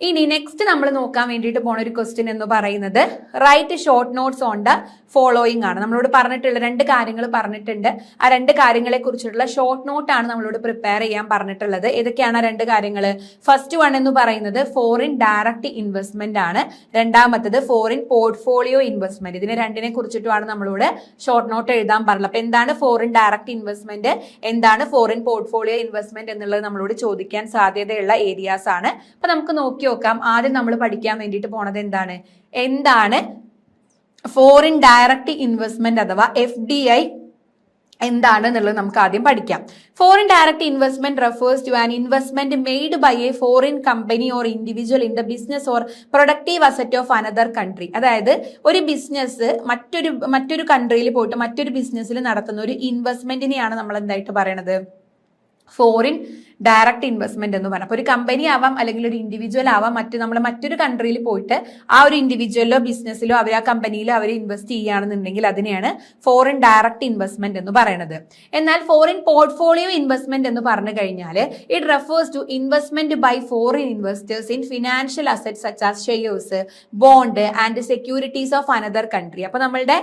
ഇനി നെക്സ്റ്റ് നമ്മൾ നോക്കാൻ വേണ്ടിയിട്ട് പോണ ഒരു ക്വസ്റ്റ്യൻ എന്ന് പറയുന്നത് write short notes on the following ആണ്. നമ്മളോട് പറഞ്ഞിട്ടുള്ള രണ്ട് കാര്യങ്ങൾ പറഞ്ഞിട്ടുണ്ട്. ആ രണ്ട് കാര്യങ്ങളെ കുറിച്ചിട്ടുള്ള ഷോർട്ട് നോട്ടാണ് നമ്മളോട് പ്രിപ്പയർ ചെയ്യാൻ പറഞ്ഞിട്ടുള്ളത്. ഏതൊക്കെയാണ് ആ രണ്ട് കാര്യങ്ങൾ? ഫസ്റ്റ് വൺ എന്ന് പറയുന്നത് ഫോറിൻ ഡയറക്റ്റ് ഇൻവെസ്റ്റ്മെന്റ് ആണ്. രണ്ടാമത്തത് ഫോറിൻ പോർട്ട്ഫോളിയോ ഇൻവെസ്റ്റ്മെന്റ്. ഇതിനെ രണ്ടിനെ കുറിച്ചിട്ടുമാണ് നമ്മളോട് ഷോർട്ട് നോട്ട് എഴുതാൻ പറഞ്ഞത്. അപ്പൊ എന്താണ് ഫോറിൻ ഡയറക്റ്റ് ഇൻവെസ്റ്റ്മെന്റ്, എന്താണ് ഫോറിൻ പോർട്ട്ഫോളിയോ ഇൻവെസ്റ്റ്മെന്റ് എന്നുള്ളത് നമ്മളോട് ചോദിക്കാൻ സാധ്യതയുള്ള ഏരിയാസ് ആണ്. അപ്പൊ നമുക്ക് നോക്കാം. ആദ്യം നമ്മൾ പഠിക്കാൻ വേണ്ടിയിട്ട് പോണത് എന്താണ് ഫോറിൻ ഡയറക്റ്റ് ഇൻവെസ്റ്റ്മെന്റ് അഥവാ FDI എന്താണ് എന്നുള്ളത് നമുക്ക് ആദ്യം പഠിക്കാം. Foreign direct investment refers to an investment made by a foreign company or individual in the business or productive asset of another country. അതായത് ഒരു ബിസിനസ് മറ്റൊരു കൺട്രിയിൽ പോയിട്ട് മറ്റൊരു ബിസിനസ്സിൽ നടത്തുന്ന ഒരു ഇൻവെസ്റ്റ്മെന്റിനെയാണ് നമ്മൾ എന്തായിട്ട് പറയണത്? ഫോറിൻ ഡയറക്റ്റ് ഇൻവെസ്റ്റ്മെന്റ് എന്ന് പറഞ്ഞാൽ ഒരു കമ്പനി ആവാം അല്ലെങ്കിൽ ഒരു ഇൻഡിവിജ്വൽ ആവാം. മറ്റൊരു കൺട്രിയിൽ പോയിട്ട് ആ ഒരു ഇൻഡിവിജ്വലോ ബിസിനസ്സിലോ അവർ ആ കമ്പനിയിലോ അവർ ഇൻവെസ്റ്റ് ചെയ്യുകയാണെന്നുണ്ടെങ്കിൽ അതിനെയാണ് ഫോറിൻ ഡയറക്റ്റ് ഇൻവെസ്റ്റ്മെന്റ് എന്ന് പറയുന്നത്. എന്നാൽ ഫോറിൻ പോർട്ട്ഫോളിയോ ഇൻവെസ്റ്റ്മെന്റ് എന്ന് പറഞ്ഞു കഴിഞ്ഞാൽ it refers to investment by foreign investors in financial assets such as shares, bond and securities of another country. അപ്പൊ നമ്മളുടെ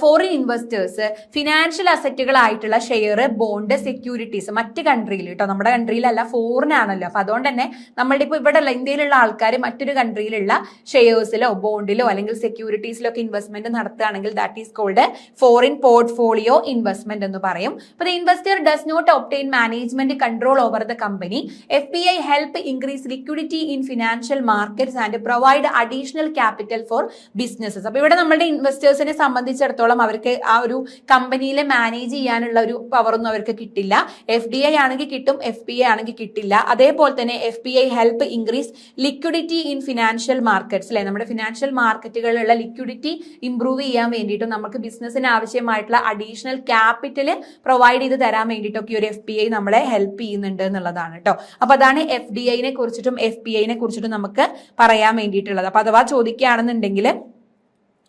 ഫോറിൻ ഇൻവെസ്റ്റേഴ്സ് ഫിനാൻഷ്യൽ അസറ്റുകളായിട്ടുള്ള ഷെയർ, ബോണ്ട്, സെക്യൂരിറ്റീസ് മറ്റ് കൺട്രിയിൽ കേട്ടോ, നമ്മുടെ കൺട്രിയിലല്ല, ഫോറിൻ ആണല്ലോ. അപ്പൊ അതുകൊണ്ട് തന്നെ നമ്മളുടെ ഇപ്പോൾ ഇവിടെ ഇന്ത്യയിലുള്ള ആൾക്കാർ മറ്റൊരു കൺട്രിയിലുള്ള ഷെയർസിലോ ബോണ്ടിലോ അല്ലെങ്കിൽ സെക്യൂരിറ്റീസിലോ ഒക്കെ ഇൻവെസ്റ്റ്മെന്റ് നടത്തുകയാണെങ്കിൽ that is called foreign portfolio investment എന്ന് പറയും. അപ്പൊ the investor does not obtain management control over the company. FPI help increase liquidity in financial markets and provide additional capital for businesses. അപ്പൊ ഇവിടെ നമ്മളുടെ ഇൻവെസ്റ്റേഴ്സിനെ സംബന്ധിച്ചിടത്തോളം അവർക്ക് ആ ഒരു കമ്പനിയിലെ മാനേജ് ചെയ്യാനുള്ള ഒരു പവറൊന്നും അവർക്ക് കിട്ടില്ല. FDI ആണെങ്കിൽ കിട്ടും, FPI ആണെങ്കിൽ കിട്ടില്ല. അതേപോലെ തന്നെ FPI help increase liquidity in financial markets അല്ലെ, നമ്മുടെ ഫിനാൻഷ്യൽ മാർക്കറ്റുകളിലുള്ള ലിക്വിഡിറ്റി ഇംപ്രൂവ് ചെയ്യാൻ വേണ്ടിയിട്ടും നമുക്ക് ബിസിനസ്സിന് ആവശ്യമായിട്ടുള്ള അഡീഷണൽ ക്യാപിറ്റൽ പ്രൊവൈഡ് ചെയ്ത് തരാൻ വേണ്ടിയിട്ടൊക്കെ ഒരു FPI നമ്മളെ ഹെൽപ്പ് ചെയ്യുന്നുണ്ട് എന്നുള്ളതാണ് കേട്ടോ. അപ്പൊ അതാണ് FDIനെ കുറിച്ചിട്ടും FPIനെ കുറിച്ചിട്ടും നമുക്ക് പറയാൻ വേണ്ടിയിട്ടുള്ളത്. അപ്പൊ അഥവാ ചോദിക്കുകയാണെന്നുണ്ടെങ്കിൽ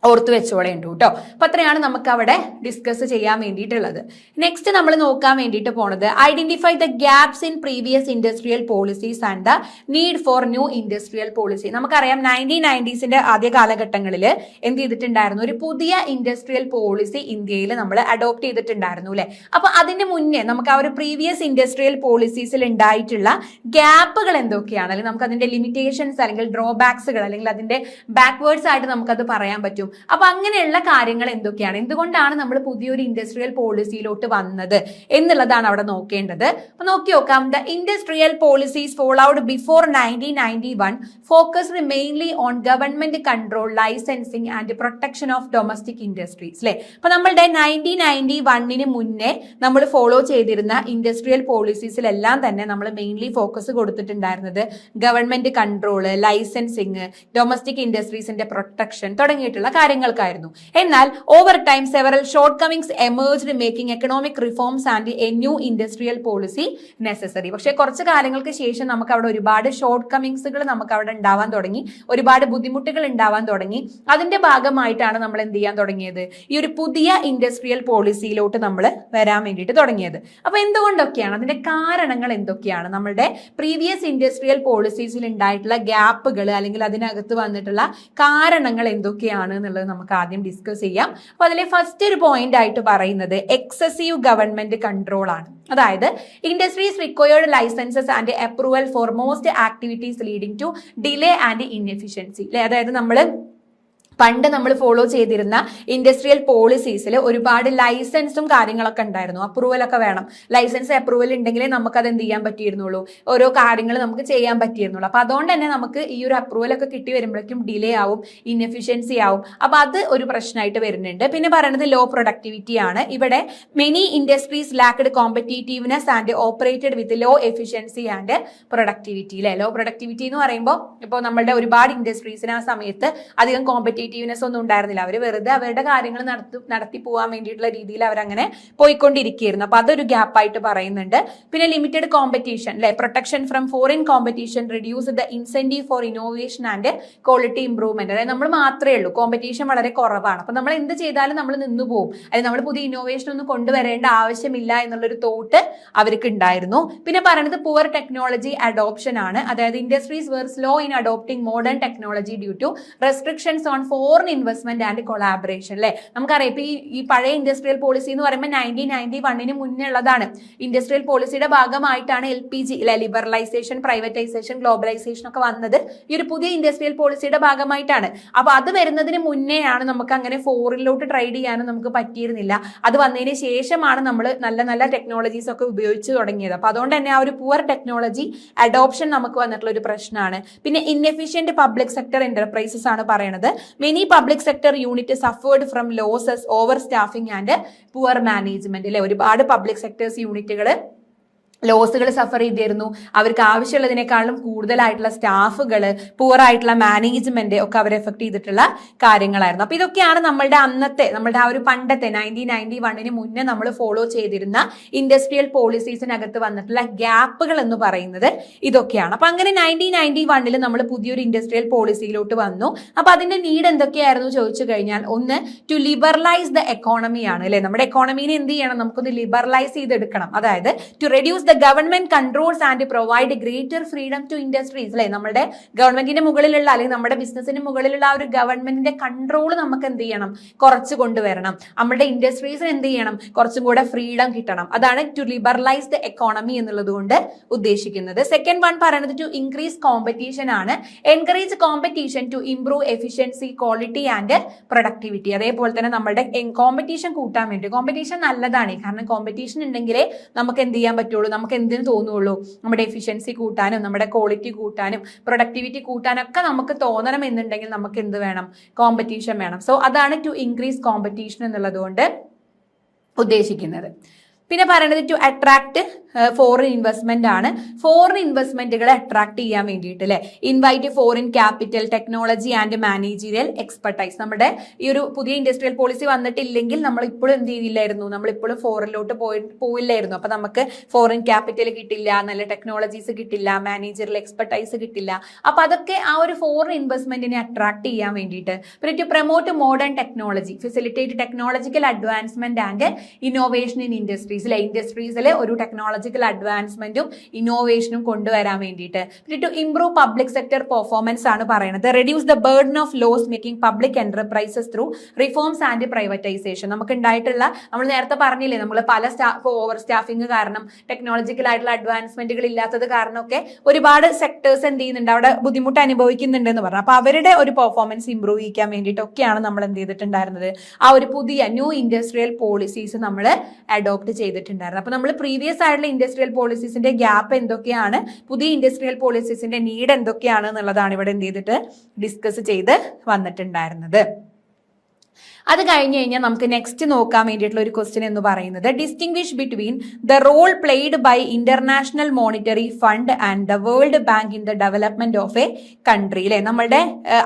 ഓർത്ത് വെച്ചോളേണ്ടു കേട്ടോ. അപ്പൊ അത്രയാണ് നമുക്ക് അവിടെ ഡിസ്കസ് ചെയ്യാൻ വേണ്ടിയിട്ടുള്ളത്. നെക്സ്റ്റ് നമ്മൾ നോക്കാൻ വേണ്ടിയിട്ട് പോണത് identify the gaps in previous industrial policies and the need for new industrial policy. നമുക്കറിയാം 1990s ആദ്യ കാലഘട്ടങ്ങളിൽ എന്ത് ചെയ്തിട്ടുണ്ടായിരുന്നു? ഒരു പുതിയ ഇൻഡസ്ട്രിയൽ പോളിസി ഇന്ത്യയിൽ നമ്മൾ അഡോപ്റ്റ് ചെയ്തിട്ടുണ്ടായിരുന്നു അല്ലെ. അപ്പൊ അതിന് മുന്നേ നമുക്ക് ആ ഒരു പ്രീവിയസ് ഇൻഡസ്ട്രിയൽ പോളിസീസിൽ ഉണ്ടായിട്ടുള്ള ഗ്യാപ്പുകൾ എന്തൊക്കെയാണ്, അല്ലെങ്കിൽ നമുക്ക് അതിന്റെ ലിമിറ്റേഷൻസ് അല്ലെങ്കിൽ ഡ്രോബാക്സുകൾ അല്ലെങ്കിൽ അതിന്റെ ബാക്ക്വേർഡ്സ് ആയിട്ട് നമുക്കത് പറയാൻ പറ്റും. അപ്പൊ അങ്ങനെയുള്ള കാര്യങ്ങൾ എന്തൊക്കെയാണ്, എന്തുകൊണ്ടാണ് നമ്മൾ പുതിയൊരു ഇൻഡസ്ട്രിയൽ പോളിസിയിലോട്ട് വന്നത് എന്നുള്ളതാണ് അവിടെ നോക്കേണ്ടത്. അപ്പൊ നോക്കി നോക്കാം. The industrial policies followed before 1991 focused mainly on government control, licensing and protection of domestic industries അല്ലെ. അപ്പൊ നമ്മളുടെ 1991 മുന്നേ നമ്മൾ ഫോളോ ചെയ്തിരുന്ന ഇൻഡസ്ട്രിയൽ പോളിസീസിലെല്ലാം തന്നെ നമ്മൾ മെയിൻലി ഫോക്കസ് കൊടുത്തിട്ടുണ്ടായിരുന്നത് ഗവൺമെന്റ് കൺട്രോള്, ലൈസൻസിങ്, ഡൊമസ്റ്റിക് ഇൻഡസ്ട്രീസിന്റെ പ്രൊട്ടക്ഷൻ തുടങ്ങിയിട്ടുള്ള കാര്യങ്ങൾക്കായിരുന്നു. എന്നാൽ over time several shortcomings emerged making economic reforms and a new industrial policy necessary. പക്ഷേ കുറച്ച് കാലങ്ങൾക്ക് ശേഷം നമുക്ക് അവിടെ ഒരുപാട് ഷോർട്ട് കമ്മിങ്സുകൾ നമുക്ക് അവിടെ ഉണ്ടാവാൻ തുടങ്ങി, ഒരുപാട് ബുദ്ധിമുട്ടുകൾ ഉണ്ടാവാൻ തുടങ്ങി. അതിന്റെ ഭാഗമായിട്ടാണ് നമ്മൾ എന്ത് ചെയ്യാൻ തുടങ്ങിയത്? ഈ ഒരു പുതിയ ഇൻഡസ്ട്രിയൽ പോളിസിയിലോട്ട് നമ്മൾ വരാൻ വേണ്ടിയിട്ട് തുടങ്ങിയത്. അപ്പൊ എന്തുകൊണ്ടൊക്കെയാണ്, അതിന്റെ കാരണങ്ങൾ എന്തൊക്കെയാണ്, നമ്മളുടെ പ്രീവിയസ് ഇൻഡസ്ട്രിയൽ പോളിസീസിൽ ഉണ്ടായിട്ടുള്ള ഗ്യാപ്പുകൾ അല്ലെങ്കിൽ അതിനകത്ത് വന്നിട്ടുള്ള കാരണങ്ങൾ എന്തൊക്കെയാണ് എന്നുള്ളത് നമുക്ക് ആദ്യം ഡിസ്കസ് ചെയ്യാം. അപ്പൊ അതിലെ ഫസ്റ്റ് ഒരു പോയിന്റ് ആയിട്ട് പറയുന്നത് എക്സസീവ് ഗവൺമെന്റ് കൺട്രോൾ ആണ്. അതായത് industries required licences and approval for most activities leading to delay and inefficiency അല്ലെ. അതായത് പണ്ട് നമ്മൾ ഫോളോ ചെയ്തിരുന്ന ഇൻഡസ്ട്രിയൽ പോളിസീസിൽ ഒരുപാട് ലൈസൻസും കാര്യങ്ങളൊക്കെ ഉണ്ടായിരുന്നു, അപ്രൂവൽ ഒക്കെ വേണം. ലൈസൻസ് അപ്രൂവൽ ഉണ്ടെങ്കിലേ നമുക്ക് അത് എന്ത് ചെയ്യാൻ പറ്റിയിരുന്നുള്ളൂ, ഓരോ കാര്യങ്ങൾ നമുക്ക് ചെയ്യാൻ പറ്റിയിരുന്നുള്ളൂ. അപ്പൊ അതുകൊണ്ട് തന്നെ നമുക്ക് ഈ ഒരു അപ്രൂവൽ ഒക്കെ കിട്ടി വരുമ്പോഴേക്കും ഡിലേ ആവും, ഇൻഎഫിഷ്യൻസി ആവും. അപ്പൊ അത് ഒരു പ്രശ്നമായിട്ട് വരുന്നുണ്ട്. പിന്നെ പറയുന്നത് ലോ പ്രൊഡക്ടിവിറ്റി ആണ്. ഇവിടെ many industries lacked competitiveness and operated with low efficiency and productivity അല്ലെ. ലോ പ്രൊഡക്ടിവിറ്റി എന്ന് പറയുമ്പോൾ ഇപ്പോൾ നമ്മളുടെ ഒരുപാട് ഇൻഡസ്ട്രീസിന് ആ സമയത്ത് അധികം കോമ്പറ്റീറ്റീവ് കോമ്പറ്റേറ്റീവ്നെസ് ഒന്നും ഉണ്ടായിരുന്നില്ല. അവർ വെറുതെ അവരുടെ കാര്യങ്ങൾ നടത്തി പോകാൻ വേണ്ടിയിട്ടുള്ള രീതിയിൽ അവരങ്ങനെ പോയിക്കൊണ്ടിരിക്കുകയായിരുന്നു. അപ്പൊ അതൊരു ഗ്യാപ്പായിട്ട് പറയുന്നുണ്ട്. പിന്നെ ലിമിറ്റഡ് കോമ്പറ്റീഷൻ അല്ലെ, protection from foreign competition, reduce the incentive for innovation and quality improvement. അതായത് നമ്മൾ മാത്രമേ ഉള്ളൂ, കോമ്പറ്റീഷൻ വളരെ കുറവാണ്. അപ്പൊ നമ്മൾ എന്ത് ചെയ്താലും നമ്മൾ നിന്നു പോകും, അതായത് നമ്മൾ പുതിയ ഇന്നോവേഷൻ ഒന്നും കൊണ്ടുവരേണ്ട ആവശ്യമില്ല എന്നുള്ളൊരു തോട്ട് അവർക്ക് ഉണ്ടായിരുന്നു. പിന്നെ പറയുന്നത് പുവർ ടെക്നോളജി അഡോപ്ഷൻ ആണ്. അതായത് industries were slow in adopting modern technology due to restrictions on foreign investment and collaboration അല്ലെ. നമുക്കറിയാം ഇപ്പൊ ഈ പഴയ ഇൻഡസ്ട്രിയൽ പോളിസി എന്ന് പറയുമ്പോൾ 1991 മുന്നേ ഉള്ളതാണ്. ഇൻഡസ്ട്രിയൽ പോളിസിയുടെ ഭാഗമായിട്ടാണ് LPG അല്ലെ, ലിബറലൈസേഷൻ, പ്രൈവറ്റൈസേഷൻ, ഗ്ലോബലൈസേഷൻ ഒക്കെ വന്നത് ഈ ഒരു പുതിയ ഇൻഡസ്ട്രിയൽ പോളിസിയുടെ ഭാഗമായിട്ടാണ്. അപ്പൊ അത് വരുന്നതിന് മുന്നേ ആണ് നമുക്ക് അങ്ങനെ ഫോറിനിലോട്ട് ട്രൈഡ് ചെയ്യാനും നമുക്ക് പറ്റിയിരുന്നില്ല. അത് വന്നതിന് ശേഷമാണ് നമ്മൾ നല്ല നല്ല ടെക്നോളജീസ് ഒക്കെ ഉപയോഗിച്ച് തുടങ്ങിയത്. അപ്പൊ അതുകൊണ്ട് തന്നെ ആ ഒരു പുവർ ടെക്നോളജി അഡോപ്ഷൻ നമുക്ക് വന്നിട്ടുള്ള ഒരു പ്രശ്നമാണ്. പിന്നെ ഇൻഎഫിഷ്യന്റ് പബ്ലിക് സെക്ടർ എന്റർപ്രൈസസ് ആണ് പറയുന്നത്. Many public sector unit suffered from losses, over staffing and poor management അല്ലെ. ഒരുപാട് പബ്ലിക് സെക്ടേഴ്സ് യൂണിറ്റുകൾ ലോസുകൾ സഫർ ചെയ്തിരുന്നു. അവർക്ക് ആവശ്യമുള്ളതിനേക്കാളും കൂടുതലായിട്ടുള്ള സ്റ്റാഫുകൾ, പുവർ ആയിട്ടുള്ള മാനേജ്മെന്റ് ഒക്കെ അവരെ എഫക്ട് ചെയ്തിട്ടുള്ള കാര്യങ്ങളായിരുന്നു. അപ്പൊ ഇതൊക്കെയാണ് നമ്മളുടെ ആ ഒരു പണ്ടത്തെ 1991 മുന്നേ നമ്മൾ ഫോളോ ചെയ്തിരുന്ന ഇൻഡസ്ട്രിയൽ പോളിസീസിനകത്ത് വന്നിട്ടുള്ള ഗ്യാപ്പുകൾ എന്ന് പറയുന്നത് ഇതൊക്കെയാണ്. അപ്പൊ അങ്ങനെ 1991 നമ്മൾ പുതിയൊരു ഇൻഡസ്ട്രിയൽ പോളിസിയിലോട്ട് വന്നു. അപ്പൊ അതിന്റെ നീഡ് എന്തൊക്കെയായിരുന്നു ചോദിച്ചു കഴിഞ്ഞാൽ, ഒന്ന് ടു ലിബറലൈസ് ദ എക്കോണമി ആണ് അല്ലെ. നമ്മുടെ എക്കോണമിനെ എന്ത് ചെയ്യണം, നമുക്കൊന്ന് ലിബറലൈസ് ചെയ്തെടുക്കണം. അതായത് to reduce the government controls and provide greater freedom to industries അല്ലെ. നമ്മുടെ ഗവൺമെന്റിന്റെ മുകളിലുള്ള അല്ലെങ്കിൽ നമ്മുടെ ബിസിനസിന് മുകളിലുള്ള ആ ഒരു ഗവൺമെന്റിന്റെ കൺട്രോൾ നമുക്ക് എന്ത് ചെയ്യണം, കുറച്ച് കൊണ്ടുവരണം. നമ്മുടെ ഇൻഡസ്ട്രീസിന് എന്ത് ചെയ്യണം, കുറച്ചും കൂടെ ഫ്രീഡം കിട്ടണം. അതാണ് ടു ലിബറലൈസ് ദ എക്കോണമി എന്നുള്ളത് കൊണ്ട് ഉദ്ദേശിക്കുന്നത്. സെക്കൻഡ് വൺ പറയുന്നത് ടു ഇൻക്രീസ് കോമ്പറ്റീഷൻ ആണ്. Encourage competition to improve efficiency, quality and productivity. അതേപോലെ തന്നെ നമ്മുടെ കോമ്പറ്റീഷൻ കൂട്ടാൻ വേണ്ടി, കോമ്പറ്റീഷൻ നല്ലതാണ്, കാരണം കോമ്പറ്റീഷൻ ഉണ്ടെങ്കിലേ നമുക്ക് എന്ത് ചെയ്യാൻ പറ്റുള്ളൂ, നമുക്ക് എന്തിനു തോന്നുള്ളൂ, നമ്മുടെ എഫിഷ്യൻസി കൂട്ടാനും നമ്മുടെ ക്വാളിറ്റി കൂട്ടാനും പ്രൊഡക്ടിവിറ്റി കൂട്ടാനും ഒക്കെ നമുക്ക് തോന്നണം എന്നുണ്ടെങ്കിൽ നമുക്ക് എന്ത് വേണം, കോമ്പറ്റീഷൻ വേണം. സോ അതാണ് ടു ഇൻക്രീസ് കോമ്പറ്റീഷൻ എന്നുള്ളത് കൊണ്ട് ഉദ്ദേശിക്കുന്നത്. പിന്നെ പറയുന്നത് ടു അട്രാക്ട് ഫോറിൻ ഇൻവെസ്റ്റ്മെന്റ് ആണ്. ഫോറിൻ ഇൻവെസ്റ്റ്മെന്റുകളെ അട്രാക്ട് ചെയ്യാൻ വേണ്ടിയിട്ട് അല്ലെ. Invite foreign capital, technology and managerial expertise. നമ്മുടെ ഈ ഒരു പുതിയ ഇൻഡസ്ട്രിയൽ പോളിസി വന്നിട്ടില്ലെങ്കിൽ നമ്മൾ ഇപ്പോഴും എന്ത് ചെയ്യില്ലായിരുന്നു, നമ്മളിപ്പോഴും ഫോറിനിലോട്ട് പോയില്ലായിരുന്നു. അപ്പൊ നമുക്ക് ഫോറിൻ ക്യാപിറ്റൽ കിട്ടില്ല, നല്ല ടെക്നോളജീസ് കിട്ടില്ല, മാനേജറിയൽ എക്സ്പെർട്ടൈസ് കിട്ടില്ല. അപ്പൊ അതൊക്കെ ആ ഒരു ഫോറിൻ ഇൻവെസ്റ്റ്മെന്റിനെ അട്രാക്ട് ചെയ്യാൻ വേണ്ടിയിട്ട്. പിന്നെ to promote modern technology, facilitate technological advancement and innovation in ഇൻഡസ്ട്രീസിലെ ഒരു ടെക്നോളജിക്കൽ അഡ്വാൻസ്മെന്റും ഇന്നോവേഷനും കൊണ്ടുവരാൻ വേണ്ടിയിട്ട്. പിന്നെ to improve public sector performance ആണ് പറയുന്നത്. Reduce the burden of loss making public enterprises through reforms and privatisation. നമുക്ക് ഉണ്ടായിട്ടുള്ള, നമ്മൾ നേരത്തെ പറഞ്ഞില്ലേ, നമ്മൾ പല ഓവർ സ്റ്റാഫിംഗ് കാരണം, ടെക്നോളജിക്കൽ ആയിട്ടുള്ള അഡ്വാൻസ്മെന്റുകൾ ഇല്ലാത്തത് കാരണമൊക്കെ ഒരുപാട് സെക്ടേഴ്സ് എന്ത് ചെയ്യുന്നുണ്ട്, അവിടെ ബുദ്ധിമുട്ട് അനുഭവിക്കുന്നുണ്ട് എന്ന് പറഞ്ഞു. അപ്പൊ അവരുടെ ഒരു പെർഫോമൻസ് ഇംപ്രൂവ് ചെയ്യാൻ വേണ്ടിയിട്ടൊക്കെയാണ് നമ്മൾ എന്ത് ചെയ്തിട്ടുണ്ടായിരുന്നത്, ആ ഒരു പുതിയ ന്യൂ ഇൻഡസ്ട്രിയൽ പോളിസീസ് നമ്മൾ അഡോപ്റ്റ് ചെയ്തിട്ടുണ്ടായിരുന്നു. അപ്പൊ നമ്മൾ പ്രീവിയസ് ആയിട്ടുള്ള ഇൻഡസ്ട്രിയൽ പോളിസീസിന്റെ ഗ്യാപ്പ് എന്തൊക്കെയാണ്, പുതിയ ഇൻഡസ്ട്രിയൽ പോളിസീസിന്റെ നീഡ് എന്തൊക്കെയാണ് എന്നുള്ളതാണ് ഇവിടെ എന്ത് ചെയ്തിട്ട് ഡിസ്കസ് ചെയ്ത് വന്നിട്ടുണ്ടായിരുന്നത്. അത് കഴിഞ്ഞ് കഴിഞ്ഞാൽ നമുക്ക് നെക്സ്റ്റ് നോക്കാൻ വേണ്ടിയിട്ടുള്ള ഒരു ക്വസ്റ്റ്യൻ എന്ന് പറയുന്നത് distinguish between the role played by international monetary fund and the world bank in the development of a country അല്ലെ. നമ്മുടെ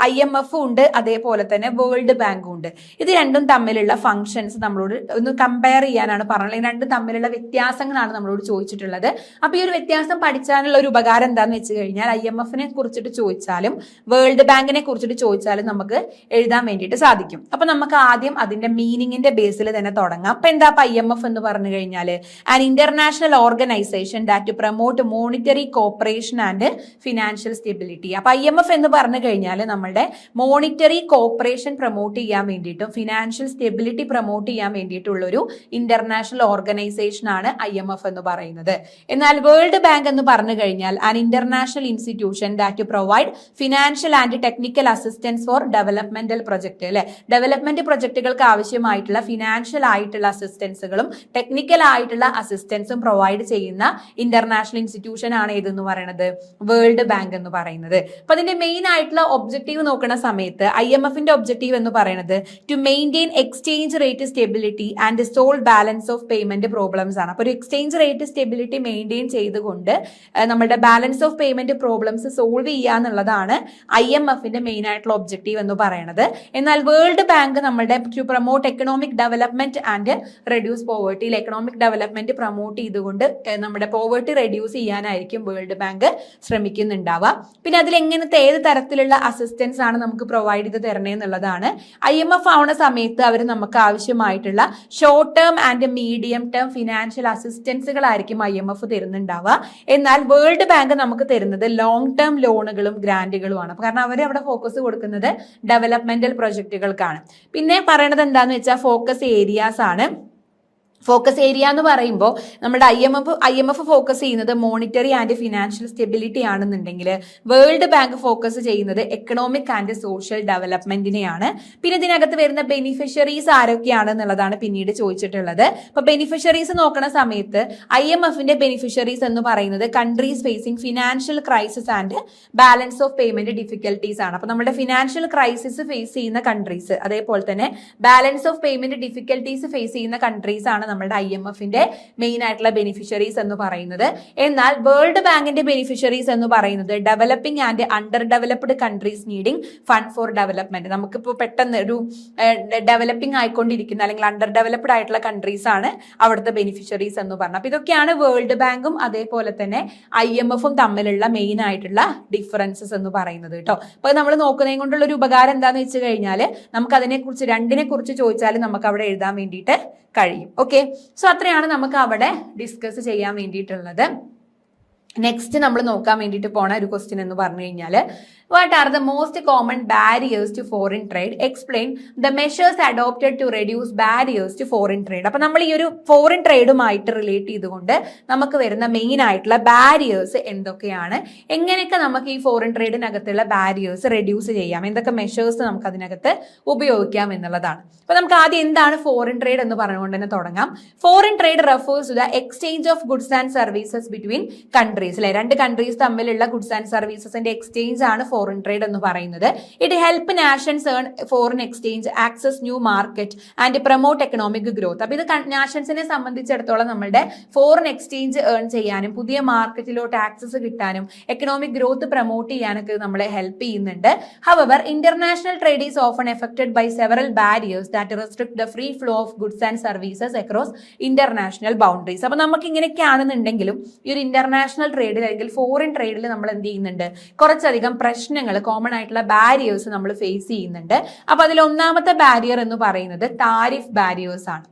IMF ഉണ്ട്, അതേപോലെ തന്നെ വേൾഡ് ബാങ്കും ഉണ്ട്. ഇത് രണ്ടും തമ്മിലുള്ള ഫംഗ്ഷൻസ് നമ്മളോട് ഒന്ന് കമ്പയർ ചെയ്യാനാണ് പറഞ്ഞത്. രണ്ടും തമ്മിലുള്ള വ്യത്യാസങ്ങളാണ് നമ്മളോട് ചോദിച്ചിട്ടുള്ളത്. അപ്പൊ ഈ ഒരു വ്യത്യാസം പഠിച്ചാലുള്ള ഒരു ഉപകാരം എന്താണെന്ന് വെച്ച് കഴിഞ്ഞാൽ, IMFനെ കുറിച്ചിട്ട് ചോദിച്ചാലും വേൾഡ് ബാങ്കിനെ കുറിച്ചിട്ട് ചോദിച്ചാലും നമുക്ക് എഴുതാൻ വേണ്ടിയിട്ട് സാധിക്കും. അപ്പൊ നമുക്ക് ആദ്യം അതിന്റെ മീനിങ്ങിന്റെ ബേസിൽ തന്നെ തുടങ്ങാം. അപ്പൊ എന്താ IMF എന്ന് പറഞ്ഞു കഴിഞ്ഞാൽ, an international organisation that promote monetary cooperation and financial stability. അപ്പൊ IMF എന്ന് പറഞ്ഞു കഴിഞ്ഞാൽ നമ്മുടെ മോണിറ്ററി കോപ്പറേഷൻ പ്രൊമോട്ട് ചെയ്യാൻ വേണ്ടിയിട്ടും ഫിനാൻഷ്യൽ സ്റ്റെബിലിറ്റി പ്രൊമോട്ട് ചെയ്യാൻ വേണ്ടിയിട്ടുള്ള ഒരു ഇന്റർനാഷണൽ ഓർഗനൈസേഷൻ ആണ് IMF എന്ന് പറയുന്നത്. എന്നാൽ വേൾഡ് ബാങ്ക് എന്ന് പറഞ്ഞു കഴിഞ്ഞാൽ an international institution that provide financial and technical assistance for developmental project അല്ലെ. ഡെവലപ്മെന്റ് പ്രൊജക്ടുകൾക്ക് ആവശ്യമായിട്ടുള്ള ഫിനാൻഷ്യൽ ആയിട്ടുള്ള അസിസ്റ്റൻസുകളും ടെക്നിക്കൽ ആയിട്ടുള്ള അസിസ്റ്റൻസും പ്രൊവൈഡ് ചെയ്യുന്ന ഇന്റർനാഷണൽ ഇൻസ്റ്റിറ്റ്യൂഷൻ ആണ് ഏതെന്ന് പറയുന്നത്, വേൾഡ് ബാങ്ക് എന്ന് പറയുന്നത്. അപ്പൊ അതിന്റെ മെയിൻ ആയിട്ടുള്ള ഒബ്ജക്റ്റീവ് നോക്കുന്ന സമയത്ത് IMFന്റെ ഒബ്ജക്റ്റീവ് എന്ന് പറയുന്നത് to maintain exchange rate stability and solve balance of payment problems ആണ്. അപ്പൊ ഒരു എക്സ്ചേഞ്ച് റേറ്റ് സ്റ്റെബിലിറ്റി മെയിൻറ്റെയിൻ ചെയ്തുകൊണ്ട് നമ്മുടെ balance of payment problems solve ചെയ്യുക എന്നുള്ളതാണ് IMFന്റെ മെയിൻ ആയിട്ടുള്ള ഒബ്ജക്റ്റീവ് എന്ന് പറയുന്നത്. എന്നാൽ വേൾഡ് ബാങ്ക് നമ്മുടെ to promote economic development and reduce poverty, economic development promote ചെയ്തുകൊണ്ട് നമ്മുടെ പോവേർട്ടി റെഡ്യൂസ് ചെയ്യാനായിരിക്കും വേൾഡ് ബാങ്ക് ശ്രമിക്കുന്നുണ്ടാവുക. പിന്നെ അതിൽ എങ്ങനത്തെ ഏത് തരത്തിലുള്ള അസിസ്റ്റൻസ് ആണ് നമുക്ക് പ്രൊവൈഡ് ചെയ്ത് തരണേ എന്നുള്ളതാണ്. IMF ആവുന്ന സമയത്ത് അവർ നമുക്ക് ആവശ്യമായിട്ടുള്ള short term and medium term financial അസിസ്റ്റൻസുകളായിരിക്കും IMF തരുന്നുണ്ടാവുക. എന്നാൽ വേൾഡ് ബാങ്ക് നമുക്ക് തരുന്നത് ലോങ് ടേം ലോണുകളും ഗ്രാന്റുകളുമാണ്. കാരണം അവർ അവിടെ ഫോക്കസ് കൊടുക്കുന്നത് ഡെവലപ്മെന്റൽ പ്രൊജക്ടുകൾക്കാണ്. പിന്നെ പറയണത് എന്താന്ന് വെച്ചാൽ ഫോക്കസ് ഏരിയാസ് ആണ്. ഫോക്കസ് ഏരിയ എന്ന് പറയുമ്പോൾ നമ്മുടെ IMF ഫോക്കസ് ചെയ്യുന്നത് മോണിറ്ററി ആൻഡ് ഫിനാൻഷ്യൽ സ്റ്റെബിലിറ്റി ആണെന്നുണ്ടെങ്കിൽ വേൾഡ് ബാങ്ക് ഫോക്കസ് ചെയ്യുന്നത് എക്കണോമിക് ആൻഡ് സോഷ്യൽ ഡെവലപ്മെന്റിനെയാണ്. പിന്നെ ഇതിനകത്ത് വരുന്ന ബെനിഫിഷ്യറീസ് ആരൊക്കെയാണെന്നുള്ളതാണ് പിന്നീട് ചോദിച്ചിട്ടുള്ളത്. അപ്പൊ ബെനിഫിഷ്യറീസ് നോക്കുന്ന സമയത്ത് IMFന്റെ ബെനിഫിഷ്യറീസ് എന്ന് പറയുന്നത് countries facing financial crisis and balance of payment difficulties ആണ്. അപ്പൊ നമ്മുടെ ഫിനാൻഷ്യൽ ക്രൈസിസ് ഫേസ് ചെയ്യുന്ന കൺട്രീസ്, അതേപോലെ തന്നെ balance of payment difficulties face ചെയ്യുന്ന കൺട്രീസ് ആണ് നമ്മുടെ IMFന്റെ മെയിൻ ആയിട്ടുള്ള ബെനിഫിഷ്യറീസ് എന്ന് പറയുന്നത്. എന്നാൽ വേൾഡ് ബാങ്കിന്റെ ബെനിഫിഷ്യറീസ് എന്ന് പറയുന്നത് developing and under developed countries needing fund for development. നമുക്കിപ്പോൾ പെട്ടെന്ന് ഒരു ഡെവലപ്പിംഗ് ആയിക്കൊണ്ടിരിക്കുന്ന അല്ലെങ്കിൽ അണ്ടർ ഡെവലപ്ഡ് ആയിട്ടുള്ള കൺട്രീസ് ആണ് അവിടുത്തെ ബെനിഫിഷ്യറീസ് എന്ന് പറഞ്ഞത്. അപ്പൊ ഇതൊക്കെയാണ് വേൾഡ് ബാങ്കും അതേപോലെ തന്നെ IMFും തമ്മിലുള്ള മെയിൻ ആയിട്ടുള്ള ഡിഫറൻസസ് എന്ന് പറയുന്നത് കേട്ടോ. അപ്പൊ നമ്മൾ നോക്കുന്നതിനെ കൊണ്ടുള്ള ഒരു ഉപകാരം എന്താന്ന് വെച്ച് കഴിഞ്ഞാൽ നമുക്ക് അതിനെക്കുറിച്ച് രണ്ടിനെ കുറിച്ച് ചോദിച്ചാൽ നമുക്ക് അവിടെ എഴുതാൻ വേണ്ടിയിട്ട് കഴിയും. ഓക്കെ, സോ അത്രയാണ് നമുക്ക് അവിടെ ഡിസ്കസ് ചെയ്യാൻ വേണ്ടിയിട്ടുള്ളത്. നെക്സ്റ്റ് നമ്മൾ നോക്കാൻ വേണ്ടിയിട്ട് പോണ ഒരു ക്വസ്റ്റ്യൻ എന്ന് പറഞ്ഞു കഴിഞ്ഞാൽ what are the most common barriers to foreign trade, explain the measures adopted to reduce barriers to foreign trade. അപ്പൊ നമ്മൾ ഈ ഒരു ഫോറിൻ ട്രേഡുമായിട്ട് റിലേറ്റ് ചെയ്തുകൊണ്ട് നമുക്ക് വരുന്ന മെയിൻ ആയിട്ടുള്ള ബാരിയേഴ്സ് എന്തൊക്കെയാണ്, എങ്ങനെയൊക്കെ നമുക്ക് ഈ ഫോറിൻ ട്രേഡിനകത്തുള്ള ബാരിയേഴ്സ് റെഡ്യൂസ് ചെയ്യാം, എന്തൊക്കെ മെഷേഴ്സ് നമുക്ക് അതിനകത്ത് ഉപയോഗിക്കാം എന്നുള്ളതാണ്. അപ്പൊ നമുക്ക് ആദ്യം എന്താണ് ഫോറിൻ ട്രേഡ് എന്ന് പറഞ്ഞുകൊണ്ട് തന്നെ തുടങ്ങാം. Foreign trade refers to the exchange of goods and services between countries. അല്ലെ, രണ്ട് കൺട്രീസ് തമ്മിലുള്ള ഗുഡ്സ് ആൻഡ് സർവീസസിന്റെ എക്സ്ചേഞ്ച് ആണ് ഫോറിൻ ട്രേഡ് എന്ന് പറയുന്നത്. It help nations earn foreign exchange, access new market and promote economic growth. അപ്പൊ ഇത് നാഷൻസിനെ സംബന്ധിച്ചിടത്തോളം നമ്മുടെ ഫോറിൻ എക്സ്ചേഞ്ച് ഏൺ ചെയ്യാനും പുതിയ മാർക്കറ്റിലോട്ട് ആക്സസ് കിട്ടാനും എക്കണോമിക് ഗ്രോത്ത് പ്രൊമോട്ട് ചെയ്യാനൊക്കെ നമ്മളെ ഹെൽപ്പ് ചെയ്യുന്നുണ്ട്. However international trade is often affected by several barriers that restrict the free flow of goods and services across international boundaries. അപ്പൊ നമുക്ക് ഇങ്ങനെയൊക്കെയാണെന്നുണ്ടെങ്കിലും ഈ ഒരു ഇന്റർനാഷണൽ ട്രേഡിൽ അല്ലെങ്കിൽ ഫോറിൻ ട്രേഡിൽ നമ്മൾ എന്ത് ചെയ്യുന്നുണ്ട്, കുറച്ചധികം പ്രശ്നങ്ങൾ, കോമൺ ആയിട്ടുള്ള ബാരിയേഴ്സ് നമ്മൾ ഫേസ് ചെയ്യുന്നുണ്ട്. അപ്പൊ അതിൽ ഒന്നാമത്തെ ബാരിയർ എന്ന് പറയുന്നത് താരിഫ് ബാരിയേഴ്സ് ആണ്.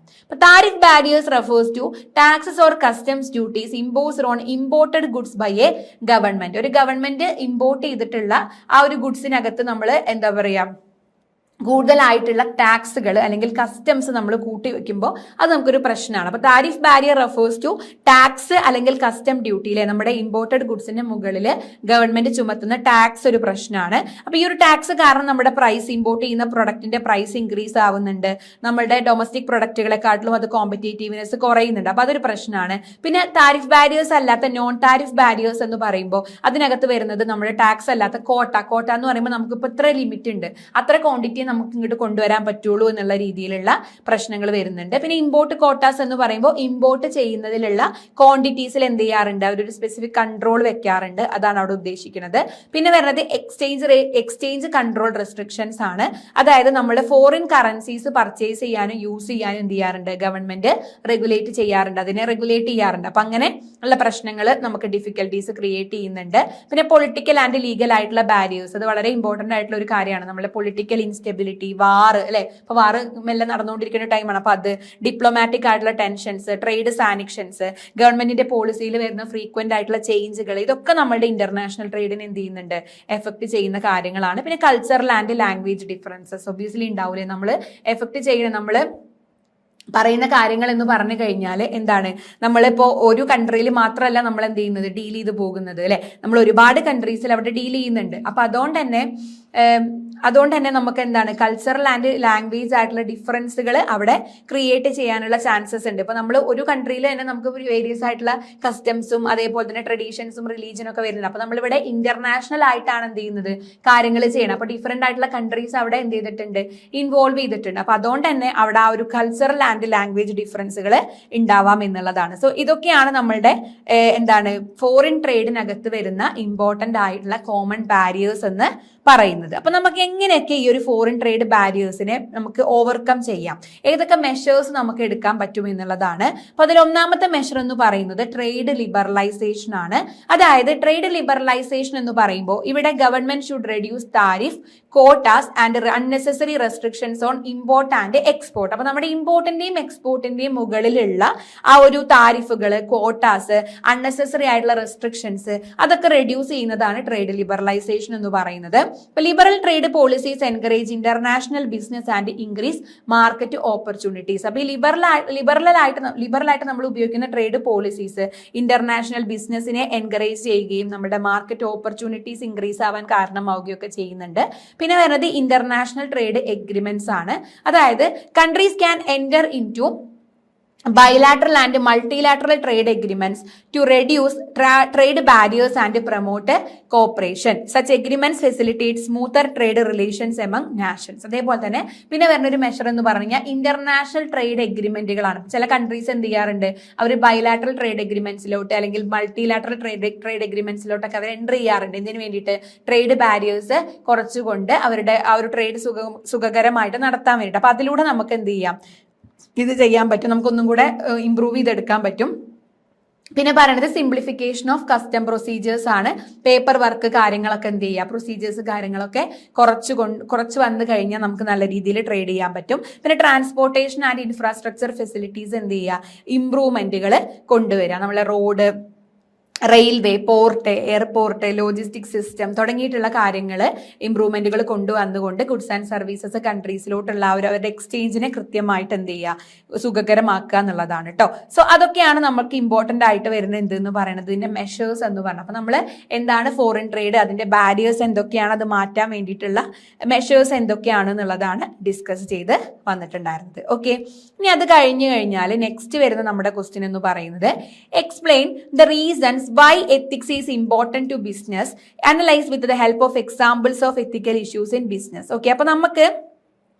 Tariff barriers refers to taxes or customs duties imposed on imported goods by a government. ഒരു ഗവൺമെന്റ് ഇമ്പോർട്ട് ചെയ്തിട്ടുള്ള ആ ഒരു ഗുഡ്സിനകത്ത് നമ്മൾ എന്താ പറയാ കൂടുതലായിട്ടുള്ള ടാക്സുകൾ അല്ലെങ്കിൽ കസ്റ്റംസ് നമ്മൾ കൂട്ടി വെക്കുമ്പോൾ അത് നമുക്കൊരു പ്രശ്നമാണ്. അപ്പൊ tariff barrier refers to tax അല്ലെങ്കിൽ കസ്റ്റം ഡ്യൂട്ടിയിലെ നമ്മുടെ ഇമ്പോർട്ടഡ് ഗുഡ്സിന്റെ മുകളിൽ ഗവൺമെന്റ് ചുമത്തുന്ന ടാക്സ് ഒരു പ്രശ്നമാണ്. അപ്പൊ ഈ ഒരു ടാക്സ് കാരണം നമ്മുടെ പ്രൈസ്, ഇമ്പോർട്ട് ചെയ്യുന്ന പ്രൊഡക്റ്റിന്റെ പ്രൈസ് ഇൻക്രീസ് ആവുന്നുണ്ട്, നമ്മുടെ ഡൊമസ്റ്റിക് പ്രൊഡക്റ്റുകളെക്കാട്ടിലും അത് കോമ്പറ്റേറ്റീവ്നെസ് കുറയുന്നുണ്ട്. അപ്പൊ അതൊരു പ്രശ്നമാണ്. പിന്നെ താരിഫ് ബാരിയേഴ്സ് അല്ലാത്ത നോൺ താരിഫ് ബാരിയേഴ്സ് എന്ന് പറയുമ്പോൾ അതിനകത്ത് വരുന്നത് നമ്മുടെ ടാക്സ് അല്ലാത്ത കോട്ട എന്ന് പറയുമ്പോൾ നമുക്കിപ്പോൾ ഇത്ര ലിമിറ്റ് ഉണ്ട്, അത്ര ക്വാണ്ടിറ്റി നമുക്ക് ഇങ്ങോട്ട് കൊണ്ടുവരാൻ പറ്റുള്ളൂ എന്നുള്ള രീതിയിലുള്ള പ്രശ്നങ്ങൾ വരുന്നുണ്ട്. പിന്നെ ഇമ്പോർട്ട് കോട്ടാസ് എന്ന് പറയുമ്പോൾ ഇമ്പോർട്ട് ചെയ്യുന്നതിലുള്ള ക്വാണ്ടിറ്റീസിൽ എന്ത് ചെയ്യാറുണ്ട്, അവരൊരു സ്പെസിഫിക് കൺട്രോൾ വെക്കാറുണ്ട്, അതാണ് അവിടെ ഉദ്ദേശിക്കുന്നത്. പിന്നെ വരുന്നത് എക്സ്ചേഞ്ച് കൺട്രോൾ റെസ്ട്രിക്ഷൻസ് ആണ്. അതായത് നമ്മൾ ഫോറിൻ കറൻസീസ് പർച്ചേസ് ചെയ്യാനും യൂസ് ചെയ്യാനും എന്ത് ചെയ്യാറുണ്ട്, ഗവൺമെന്റ് റെഗുലേറ്റ് ചെയ്യാറുണ്ട്, അതിനെ റെഗുലേറ്റ് ചെയ്യാറുണ്ട്. അപ്പൊ അങ്ങനെ ഉള്ള പ്രശ്നങ്ങൾ നമുക്ക് ഡിഫിക്കൽട്ടീസ് ക്രിയേറ്റ് ചെയ്യുന്നുണ്ട്. പിന്നെ പൊളിറ്റിക്കൽ ആൻഡ് ലീഗൽ ആയിട്ടുള്ള ബാരിയേഴ്സ്, അത് വളരെ ഇമ്പോർട്ടന്റ് ആയിട്ടുള്ള ഒരു കാര്യമാണ്. നമ്മുടെ പൊളിറ്റിക്കൽ ഇൻസ്റ്റെബിലിറ്റി, വാറ്, അല്ലെ, ഇപ്പൊ വാറ് മെല്ലെ നടന്നുകൊണ്ടിരിക്കുന്ന ടൈമാണ്. അപ്പൊ അത് ഡിപ്ലോമാറ്റിക് ആയിട്ടുള്ള ടെൻഷൻസ്, ട്രേഡ് സാനിക്ഷൻസ്, ഗവൺമെന്റിന്റെ പോളിസിയിൽ വരുന്ന ഫ്രീക്വന്റ് ആയിട്ടുള്ള ചേഞ്ചുകൾ, ഇതൊക്കെ നമ്മുടെ ഇന്റർനാഷണൽ ട്രേഡിനെ എന്ത് ചെയ്യുന്നുണ്ട്, എഫക്ട് ചെയ്യുന്ന കാര്യങ്ങളാണ്. പിന്നെ cultural and language differences obviously ഉണ്ടാവില്ലേ, നമ്മൾ എഫക്ട് ചെയ്യുന്ന നമ്മൾ പറയുന്ന കാര്യങ്ങൾ എന്ന് പറഞ്ഞു കഴിഞ്ഞാൽ എന്താണ്, നമ്മളിപ്പോ ഒരു കൺട്രിയിൽ മാത്രമല്ല നമ്മൾ എന്ത് ചെയ്യുന്നത്, ഡീൽ ചെയ്ത് പോകുന്നത്, അല്ലെ, നമ്മൾ ഒരുപാട് കൺട്രീസിൽ അവിടെ ഡീൽ ചെയ്യുന്നുണ്ട്. അപ്പൊ അതുകൊണ്ട് തന്നെ അതുകൊണ്ട് തന്നെ നമുക്ക് എന്താണ് കൾച്ചറൽ ആൻഡ് ലാംഗ്വേജ് ആയിട്ടുള്ള ഡിഫറൻസുകൾ അവിടെ ക്രിയേറ്റ് ചെയ്യാനുള്ള ചാൻസസ് ഉണ്ട്. ഇപ്പൊ നമ്മൾ ഒരു കൺട്രിയിൽ തന്നെ നമുക്ക് വേരിയസ് ആയിട്ടുള്ള കസ്റ്റംസും അതേപോലെ തന്നെ ട്രഡീഷൻസും റിലീജിയനും ഒക്കെ വരുന്നുണ്ട്. അപ്പൊ നമ്മളിവിടെ ഇന്റർനാഷണൽ ആയിട്ടാണ് എന്ത് ചെയ്യുന്നത് കാര്യങ്ങൾ ചെയ്യണം. അപ്പൊ ഡിഫറെന്റ് ആയിട്ടുള്ള കൺട്രീസ് അവിടെ എന്ത് ചെയ്തിട്ടുണ്ട്, ഇൻവോൾവ് ചെയ്തിട്ടുണ്ട്. അപ്പൊ അതുകൊണ്ട് തന്നെ അവിടെ ആ ഒരു കൾച്ചറൽ ആൻഡ് ലാംഗ്വേജ് ഡിഫറൻസുകൾ ഉണ്ടാവാം എന്നുള്ളതാണ്. സോ ഇതൊക്കെയാണ് നമ്മളുടെ എന്താണ് ഫോറിൻ ട്രേഡിനകത്ത് വരുന്ന ഇമ്പോർട്ടന്റ് ആയിട്ടുള്ള കോമൺ ബാരിയേഴ്സ് എന്ന് പറയുന്നത്. അപ്പൊ നമുക്ക് എങ്ങനെയൊക്കെ ഈ ഒരു ഫോറിൻ ട്രേഡ് ബാരിയേഴ്സിനെ നമുക്ക് ഓവർകം ചെയ്യാം, ഏതൊക്കെ മെഷേഴ്സ് നമുക്ക് എടുക്കാൻ പറ്റും എന്നുള്ളതാണ്. അപ്പൊ അതിൽ ഒന്നാമത്തെ മെഷർ എന്ന് പറയുന്നത് ട്രേഡ് ലിബറലൈസേഷൻ ആണ്. അതായത് ട്രേഡ് ലിബറലൈസേഷൻ എന്ന് പറയുമ്പോൾ ഇവിടെ government should reduce tariff, quotas and unnecessary restrictions on import and export. അപ്പൊ നമ്മുടെ ഇമ്പോർട്ടിന്റെയും എക്സ്പോർട്ടിന്റെയും മുകളിലുള്ള ആ ഒരു താരിഫുകൾ, കോട്ടാസ്, അൺനെസസറി ആയിട്ടുള്ള റെസ്ട്രിക്ഷൻസ് അതൊക്കെ റെഡ്യൂസ് ചെയ്യുന്നതാണ് ട്രേഡ് ലിബറലൈസേഷൻ എന്ന് പറയുന്നത്. Liberal trade policies encourage international business and increase market opportunities. അപ്പൊ ഈ ലിബറലായിട്ട് നമ്മൾ ഉപയോഗിക്കുന്ന ട്രേഡ് പോളിസീസ് ഇന്റർനാഷണൽ ബിസിനസിനെ എൻകറേജ് ചെയ്യുകയും നമ്മുടെ മാർക്കറ്റ് ഓപ്പർച്യൂണിറ്റീസ് ഇൻക്രീസ് ആവാൻ കാരണമാവുകയൊക്കെ ചെയ്യുന്നുണ്ട്. പിന്നെ വരുന്നത് ഇന്റർനാഷണൽ ട്രേഡ് എഗ്രിമെന്റ്സ് ആണ്. അതായത് countries can enter into bilateral and multilateral trade agreements to reduce trade barriers and promote cooperation. Such agreements facilitate smoother trade relations among nations. അതേപോലെ തന്നെ പിന്നെ വരുന്നൊരു മെഷർ എന്ന് പറഞ്ഞാൽ ഇന്റർനാഷണൽ ട്രേഡ് എഗ്രിമെന്റുകളാണ്. ചില countries എന്ത് ചെയ്യാറുണ്ട്, അവർ ബൈലാറ്ററൽ ട്രേഡ് എഗ്രിമെന്റ്സിലോട്ട് അല്ലെങ്കിൽ മൾട്ടിലാറ്ററൽ ട്രേഡ് എഗ്രിമെന്റ്സിലോട്ടൊക്കെ അവർ എൻ്റർ ചെയ്യാറുണ്ട്. എന്തിനു വേണ്ടിയിട്ട്? ട്രേഡ് ബാരിയേഴ്സ് കുറച്ചുകൊണ്ട് അവരുടെ ആ ഒരു ട്രേഡ് സുഖകരമായിട്ട് നടത്താൻ വേണ്ടിയിട്ട്. അപ്പൊ അതിലൂടെ നമുക്ക് എന്ത് ചെയ്യാം, ഇത് ചെയ്യാൻ പറ്റും, നമുക്കൊന്നും കൂടെ ഇംപ്രൂവ് ചെയ്തെടുക്കാൻ പറ്റും. പിന്നെ പറയുന്നത് സിംപ്ലിഫിക്കേഷൻ ഓഫ് കസ്റ്റം പ്രൊസീജിയേഴ്സ് ആണ്. പേപ്പർ വർക്ക് കാര്യങ്ങളൊക്കെ എന്ത് ചെയ്യുക, പ്രൊസീജിയേഴ്സ് കാര്യങ്ങളൊക്കെ കുറച്ച് വന്നു കഴിഞ്ഞാൽ നമുക്ക് നല്ല രീതിയിൽ ട്രേഡ് ചെയ്യാൻ പറ്റും. പിന്നെ ട്രാൻസ്പോർട്ടേഷൻ ആൻഡ് ഇൻഫ്രാസ്ട്രക്ചർ ഫെസിലിറ്റീസ് എന്ത് ചെയ്യുക, ഇംപ്രൂവ്മെന്റുകൾ കൊണ്ടുവരിക. നമ്മളെ road, railway, port, airport, logistic system തുടങ്ങിയിട്ടുള്ള കാര്യങ്ങൾ ഇംപ്രൂവ്മെന്റുകൾ കൊണ്ടുവന്നുകൊണ്ട് ഗുഡ്സ് ആൻഡ് സർവീസസ് കൺട്രീസിലോട്ടുള്ള അവരുടെ എക്സ്ചേഞ്ചിനെ കൃത്യമായിട്ട് എന്ത് ചെയ്യുക, സുഖകരമാക്കുക എന്നുള്ളതാണ് കേട്ടോ. സോ അതൊക്കെയാണ് നമുക്ക് ഇമ്പോർട്ടന്റ് ആയിട്ട് വരുന്ന എന്തെന്ന് പറയുന്നത്, ഇതിന്റെ മെഷേഴ്സ് എന്ന് പറഞ്ഞത്. അപ്പൊ നമ്മൾ എന്താണ് ഫോറിൻ ട്രേഡ്, അതിന്റെ ബാരിയേഴ്സ് എന്തൊക്കെയാണ്, അത് മാറ്റാൻ വേണ്ടിയിട്ടുള്ള മെഷേഴ്സ് എന്തൊക്കെയാണ് എന്നുള്ളതാണ് ഡിസ്കസ് ചെയ്ത് വന്നിട്ടുണ്ടായിരുന്നത്. ഓക്കെ, ഇനി അത് കഴിഞ്ഞു കഴിഞ്ഞാൽ നെക്സ്റ്റ് വരുന്ന നമ്മുടെ ക്വസ്റ്റ്യൻ എന്ന് പറയുന്നത് explain the reasons why ethics is important to business, analyze with the help of examples of ethical issues in business. Okay, അപ്പൊ നമുക്ക്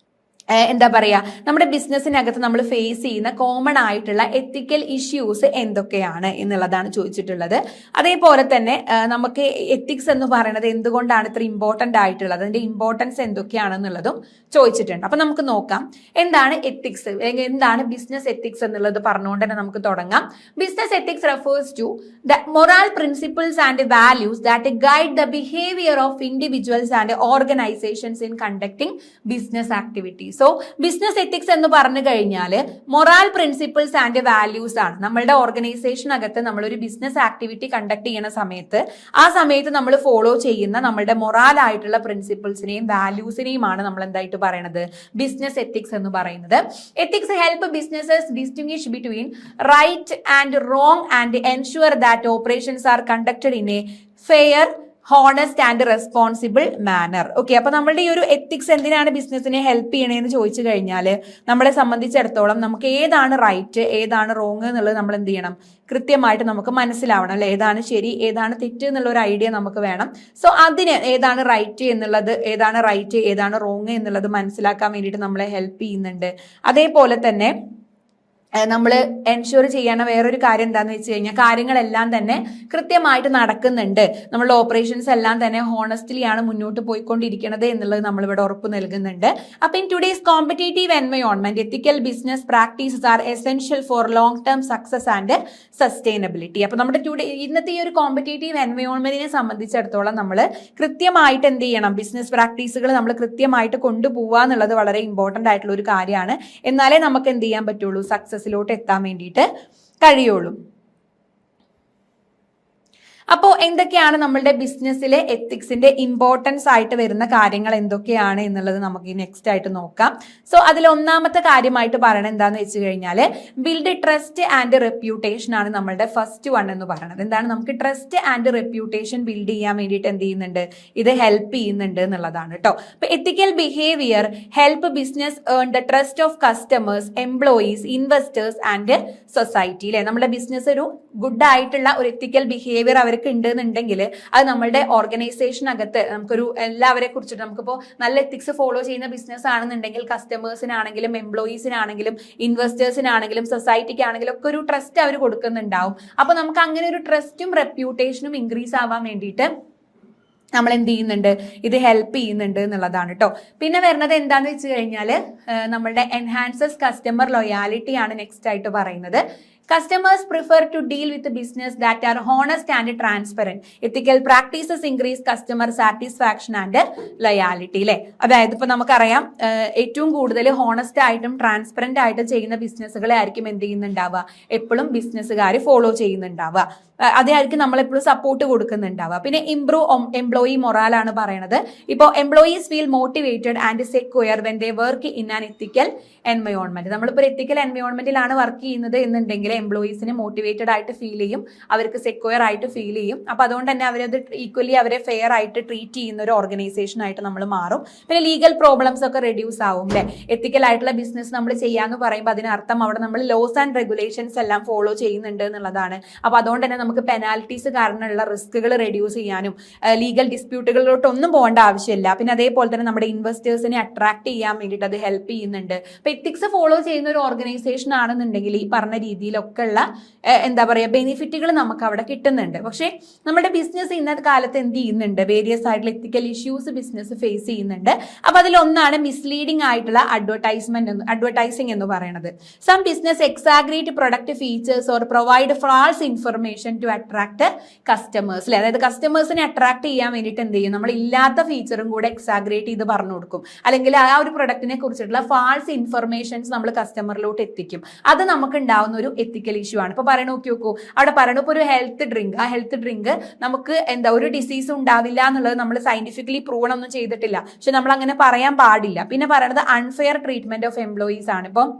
എന്താ പറയാ, നമ്മുടെ ബിസിനസ്സിനകത്ത് നമ്മൾ ഫേസ് ചെയ്യുന്ന കോമൺ ആയിട്ടുള്ള എത്തിക്കൽ ഇഷ്യൂസ് എന്തൊക്കെയാണ് എന്നുള്ളതാണ് ചോദിച്ചിട്ടുള്ളത്. അതേപോലെ തന്നെ നമുക്ക് എത്തിക്സ് എന്ന് പറയുന്നത് എന്തുകൊണ്ടാണ് ഇത്ര ഇമ്പോർട്ടന്റ് ആയിട്ടുള്ളത്, അതിന്റെ ഇമ്പോർട്ടൻസ് എന്തൊക്കെയാണെന്നുള്ളതും ചോദിച്ചിട്ടുണ്ട്. അപ്പൊ നമുക്ക് നോക്കാം എന്താണ് എത്തിക്സ് അല്ലെങ്കിൽ എന്താണ് ബിസിനസ് എത്തിക്സ് എന്നുള്ളത് പറഞ്ഞുകൊണ്ട് തന്നെ നമുക്ക് തുടങ്ങാം. Business ethics refers to the moral principles and values that guide the behaviour of individuals and organisations in conducting business activities. So business ethics എന്ന് പറഞ്ഞു കഴിഞ്ഞാൽ മൊറാൽ പ്രിൻസിപ്പിൾസ് ആൻഡ് വാല്യൂസ് ആണ്. നമ്മളുടെ ഓർഗനൈസേഷനകത്ത് നമ്മളൊരു ബിസിനസ് ആക്ടിവിറ്റി കണ്ടക്ട് ചെയ്യുന്ന സമയത്ത് ആ സമയത്ത് നമ്മൾ ഫോളോ ചെയ്യുന്ന നമ്മളുടെ മൊറാൽ ആയിട്ടുള്ള പ്രിൻസിപ്പിൾസിനെയും വാല്യൂസിനെയുമാണ് നമ്മൾ എന്തായിട്ട് പറയണത്, ബിസിനസ് എത്തിക്സ് എന്ന് പറയുന്നത്. Ethics help businesses distinguish between right and wrong and ensure that operations are conducted in a fair, honest and responsible manner. Okay, അപ്പൊ നമ്മളുടെ ഈ ഒരു എത്തിക്സ് എന്തിനാണ് ബിസിനസിനെ ഹെൽപ്പ് ചെയ്യണേന്ന് ചോദിച്ചു കഴിഞ്ഞാൽ നമ്മളെ സംബന്ധിച്ചിടത്തോളം നമുക്ക് ഏതാണ് റൈറ്റ് ഏതാണ് റോങ് എന്നുള്ളത് നമ്മൾ എന്ത് ചെയ്യണം, കൃത്യമായിട്ട് നമുക്ക് മനസ്സിലാവണം അല്ലെ, ഏതാണ് ശരി ഏതാണ് തെറ്റ് എന്നുള്ള ഒരു ഐഡിയ നമുക്ക് വേണം. സോ അതിന് ഏതാണ് റൈറ്റ് ഏതാണ് റോങ് എന്നുള്ളത് മനസ്സിലാക്കാൻ വേണ്ടിയിട്ട് നമ്മളെ ഹെൽപ്പ് ചെയ്യുന്നുണ്ട്. അതേപോലെ തന്നെ നമ്മൾ എൻഷുർ ചെയ്യണ വേറൊരു കാര്യം എന്താണെന്ന് വെച്ച് കഴിഞ്ഞാൽ കാര്യങ്ങളെല്ലാം തന്നെ കൃത്യമായിട്ട് നടക്കുന്നുണ്ട്, നമ്മളുടെ ഓപ്പറേഷൻസ് എല്ലാം തന്നെ ഹോണസ്റ്റ്ലി ആണ് മുന്നോട്ട് പോയിക്കൊണ്ടിരിക്കുന്നത് എന്നുള്ളത് നമ്മളിവിടെ ഉറപ്പ് നൽകുന്നുണ്ട്. അപ്പൊ in today's competitive environment ethical business practices are essential for long term success and sustainability. അപ്പൊ നമ്മുടെ ഇന്നത്തെ ഈ ഒരു കോമ്പറ്റേറ്റീവ് എൻവയോൺമെന്റിനെ സംബന്ധിച്ചിടത്തോളം നമ്മൾ കൃത്യമായിട്ട് എന്ത് ചെയ്യണം, ബിസിനസ് പ്രാക്ടീസുകൾ നമ്മൾ കൃത്യമായിട്ട് കൊണ്ടുപോവുക എന്നുള്ളത് വളരെ ഇമ്പോർട്ടന്റ് ആയിട്ടുള്ള ഒരു കാര്യമാണ്. എന്നാലേ നമുക്ക് എന്ത് ചെയ്യാൻ പറ്റുള്ളൂ, സക്സസിലോട്ട് എത്താൻ വേണ്ടിയിട്ട് കഴിയുള്ളൂ. അപ്പോൾ എന്തൊക്കെയാണ് നമ്മളുടെ ബിസിനസ്സിലെ എത്തിക്സിന്റെ ഇമ്പോർട്ടൻസ് ആയിട്ട് വരുന്ന കാര്യങ്ങൾ എന്തൊക്കെയാണ് എന്നുള്ളത് നമുക്ക് നെക്സ്റ്റ് ആയിട്ട് നോക്കാം. സോ അതിൽ ഒന്നാമത്തെ കാര്യമായിട്ട് പറയണത് എന്താന്ന് വെച്ച് കഴിഞ്ഞാൽ ബിൽഡ് ട്രസ്റ്റ് ആൻഡ് റെപ്യൂട്ടേഷൻ ആണ് നമ്മളുടെ ഫസ്റ്റ് വൺ എന്ന് പറയുന്നത്. എന്താണ്, നമുക്ക് ട്രസ്റ്റ് ആൻഡ് റെപ്യൂട്ടേഷൻ ബിൽഡ് ചെയ്യാൻ വേണ്ടിയിട്ട് എന്ത് ചെയ്യുന്നുണ്ട്, ഇത് ഹെൽപ്പ് ചെയ്യുന്നുണ്ട് എന്നുള്ളതാണ് കേട്ടോ. അപ്പൊ ethical behaviour help business earn the trust of customers, employees, investors and society. അല്ലെ, നമ്മുടെ ബിസിനസ് ഒരു ഗുഡ് ആയിട്ടുള്ള ഒരു എത്തിക്കൽ ബിഹേവിയർ അവർക്ക് ഉണ്ടെന്നുണ്ടെങ്കിൽ അത് നമ്മളുടെ ഓർഗനൈസേഷനകത്ത് നമുക്കൊരു എല്ലാവരെ കുറിച്ചിട്ട് നമുക്കിപ്പോൾ നല്ല എത്തിക്സ് ഫോളോ ചെയ്യുന്ന ബിസിനസ് ആണെന്നുണ്ടെങ്കിൽ കസ്റ്റമേഴ്സിനാണെങ്കിലും എംപ്ലോയീസിനാണെങ്കിലും ഇൻവെസ്റ്റേഴ്സിനാണെങ്കിലും സൊസൈറ്റിക്കാണെങ്കിലും ഒക്കെ ഒരു ട്രസ്റ്റ് അവർ കൊടുക്കുന്നുണ്ടാവും. അപ്പൊ നമുക്ക് അങ്ങനെ ഒരു ട്രസ്റ്റും റെപ്യൂട്ടേഷനും ഇൻക്രീസ് ആവാൻ വേണ്ടിയിട്ട് നമ്മൾ എന്ത് ചെയ്യുന്നുണ്ട്, ഇത് ഹെൽപ്പ് ചെയ്യുന്നുണ്ട് എന്നുള്ളതാണ് കേട്ടോ. പിന്നെ വരുന്നത് എന്താന്ന് വെച്ച് കഴിഞ്ഞാൽ നമ്മളുടെ എൻഹാൻസസ് കസ്റ്റമർ ലൊയാലിറ്റി ആണ് നെക്സ്റ്റ് ആയിട്ട് പറയുന്നത്. Customers prefer to deal with a business that are honest and transparent. Ethical practices increase customer satisfaction and loyalty. അല്ലേ, അതായത് ഇപ്പൊ നമുക്കറിയാം ഏറ്റവും കൂടുതൽ ഹോണസ്റ്റ് ആയിട്ടും ട്രാൻസ്പെറന്റ് ആയിട്ട് ചെയ്യുന്ന ബിസിനസ്സുകളെ ആയിരിക്കും എന്ത് ചെയ്യുന്നുണ്ടാവുക, എപ്പോഴും ബിസിനസ്സുകാർ ഫോളോ ചെയ്യുന്നുണ്ടാവുക. അതായിരിക്കും നമ്മളെപ്പോഴും സപ്പോർട്ട് കൊടുക്കുന്നുണ്ടാവുക. പിന്നെ ഇംപ്രൂവ് എംപ്ലോയി മൊറാലാണ് പറയണത്. ഇപ്പോൾ employees feel motivated and secure when they work in an ethical environment. നമ്മളിപ്പോൾ എത്തിക്കൽ എൻവയോൺമെന്റിലാണ് വർക്ക് ചെയ്യുന്നത് എന്നുണ്ടെങ്കിൽ എംപ്ലോയീസിന് മോട്ടിവേറ്റഡ് ആയിട്ട് ഫീൽ ചെയ്യും, അവർക്ക് സെക്യൂർ ആയിട്ട് ഫീൽ ചെയ്യും. അപ്പൊ അതുകൊണ്ട് തന്നെ അവരത് ഈക്വലി അവരെ ഫെയർ ആയിട്ട് ട്രീറ്റ് ചെയ്യുന്ന ഒരു ഓർഗനൈസേഷൻ ആയിട്ട് നമ്മൾ മാറും. പിന്നെ ലീഗൽ പ്രോബ്ലംസ് ഒക്കെ റെഡ്യൂസ് ആവും. അല്ലെ, എത്തിക്കൽ ആയിട്ടുള്ള ബിസിനസ് നമ്മൾ ചെയ്യാന്ന് പറയുമ്പോൾ അതിനർത്ഥം അവിടെ നമ്മൾ ലോസ് ആൻഡ് റെഗുലേഷൻസ് എല്ലാം ഫോളോ ചെയ്യുന്നുണ്ട് എന്നുള്ളതാണ്. അപ്പൊ അതുകൊണ്ട് തന്നെ നമുക്ക് പെനാൽറ്റീസ് കാരണമുള്ള റിസ്കുകൾ റെഡ്യൂസ് ചെയ്യാനും ലീഗൽ ഡിസ്പ്യൂട്ടുകളിലോട്ടൊന്നും പോകേണ്ട ആവശ്യമില്ല. പിന്നെ അതേപോലെ തന്നെ നമ്മുടെ ഇൻവെസ്റ്റേഴ്സിനെ അട്രാക്ട് ചെയ്യാൻ വേണ്ടിയിട്ട് അത് ഹെൽപ്പ് ചെയ്യുന്നുണ്ട്. അപ്പൊ എത്തിക്സ് ഫോളോ ചെയ്യുന്ന ഒരു ഓർഗനൈസേഷൻ ആണെന്നുണ്ടെങ്കിൽ ഈ പറഞ്ഞ രീതിയിലൊക്കെ ഉള്ള എന്താ പറയുക ബെനിഫിറ്റുകൾ നമുക്ക് അവിടെ കിട്ടുന്നുണ്ട്. പക്ഷേ നമ്മുടെ ബിസിനസ് ഇന്നത്തെ കാലത്ത് എന്ത് ചെയ്യുന്നുണ്ട്, വേരിയസ് ആയിട്ടുള്ള എത്തിക്കൽ ഇഷ്യൂസ് ബിസിനസ് ഫേസ് ചെയ്യുന്നുണ്ട്. അപ്പൊ അതിലൊന്നാണ് മിസ്ലീഡിംഗ് ആയിട്ടുള്ള അഡ്വർടൈസിംഗ് എന്ന് പറയുന്നത്. Some business exaggerate product features or provide false information to attract customers. അല്ലെ, അതായത് കസ്റ്റമേഴ്സിനെ അട്രാക്ട് ചെയ്യാൻ വേണ്ടിയിട്ട് എന്ത് ചെയ്യും, നമ്മൾ ഇല്ലാത്ത ഫീച്ചറും കൂടെ എക്സാഗ്രേറ്റ് ചെയ്ത് പറഞ്ഞു കൊടുക്കും. അല്ലെങ്കിൽ ആ ഒരു പ്രൊഡക്റ്റിനെ കുറിച്ചിട്ടുള്ള ഫാൾസ് ഇൻഫർമേഷൻസ് നമ്മൾ കസ്റ്റമറിലോട്ട് എത്തിക്കും. അത് നമുക്ക് ഉണ്ടാവുന്ന ഒരു എത്തിക്കൽ ഇഷ്യൂ ആണ്. ഇപ്പൊ പറയണ നോക്കൂ, അവിടെ പറയണ ഇപ്പോൾ ഒരു ഹെൽത്ത് ഡ്രിങ്ക്, ആ ഹെൽത്ത് ഡ്രിങ്ക് നമുക്ക് ഒരു ഡിസീസ് ഉണ്ടാവില്ല എന്നുള്ളത് നമ്മൾ സയന്റിഫിക്കലി പ്രൂവൺ ഒന്നും ചെയ്തിട്ടില്ല. പക്ഷെ നമ്മൾ അങ്ങനെ പറയാൻ പാടില്ല. പിന്നെ പറയണത് അൺഫെയർ ട്രീറ്റ്മെന്റ് ഓഫ് എംപ്ലോയീസ് ആണ്. ഇപ്പം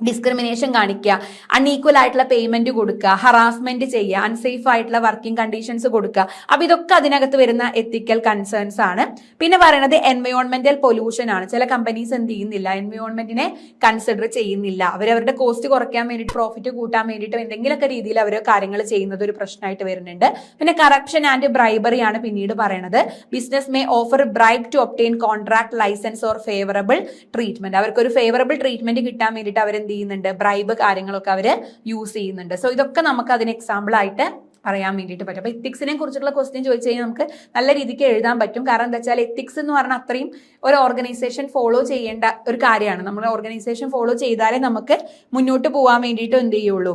ഡിസ്ക്രിമിനേഷൻ കാണിക്കുക, അൺഈക്വൽ ആയിട്ടുള്ള പേയ്മെന്റ് കൊടുക്കുക, ഹറാസ്മെന്റ് ചെയ്യുക, അൺസേഫ് ആയിട്ടുള്ള വർക്കിംഗ് കണ്ടീഷൻസ് കൊടുക്കുക. അപ്പൊ ഇതൊക്കെ അതിനകത്ത് വരുന്ന എത്തിക്കൽ കൺസേൺസ് ആണ്. പിന്നെ പറയുന്നത് എൻവയോൺമെന്റൽ പൊല്യൂഷൻ ആണ്. ചില കമ്പനീസ് എന്ത് ചെയ്യുന്നില്ല, എൻവയോൺമെന്റിനെ കൺസിഡർ ചെയ്യുന്നില്ല. അവരവരുടെ കോസ്റ്റ് കുറയ്ക്കാൻ വേണ്ടിയിട്ട് പ്രോഫിറ്റ് കൂട്ടാൻ വേണ്ടിയിട്ട് എന്തെങ്കിലുമൊക്കെ രീതിയിൽ അവർ കാര്യങ്ങൾ ചെയ്യുന്നത് ഒരു പ്രശ്നമായിട്ട് വരുന്നുണ്ട്. പിന്നെ കറപ്ഷൻ ആൻഡ് ബ്രൈബറി ആണ് പിന്നീട് പറയുന്നത്. Business may offer bribe to obtain contract licence or favourable treatment. അവർക്ക് ഒരു ഫേവറബിൾ ട്രീറ്റ്മെന്റ് കിട്ടാൻ വേണ്ടിയിട്ട് അവർ ചെയ്യുന്നുണ്ട്, ബ്രൈബ് കാര്യങ്ങളൊക്കെ അവര് യൂസ് ചെയ്യുന്നുണ്ട്. സോ ഇതൊക്കെ നമുക്ക് അതിന് എക്സാമ്പിൾ ആയിട്ട് പറയാൻ വേണ്ടിയിട്ട് പറ്റും. അപ്പൊ എത്തിക്സിനെ കുറിച്ചിട്ടുള്ള ക്വസ്റ്റ്യൻ ചോദിച്ചു കഴിഞ്ഞാൽ നമുക്ക് നല്ല രീതിക്ക് എഴുതാൻ പറ്റും. കാരണം എന്താ വെച്ചാൽ എത്തിക്സ് എന്ന് പറഞ്ഞാൽ അത്രയും ഒരു ഓർഗനൈസേഷൻ ഫോളോ ചെയ്യേണ്ട ഒരു കാര്യമാണ്. നമ്മുടെ ഓർഗനൈസേഷൻ ഫോളോ ചെയ്താലേ നമുക്ക് മുന്നോട്ട് പോകാൻ വേണ്ടിയിട്ട് എന്ത് ചെയ്യുള്ളൂ,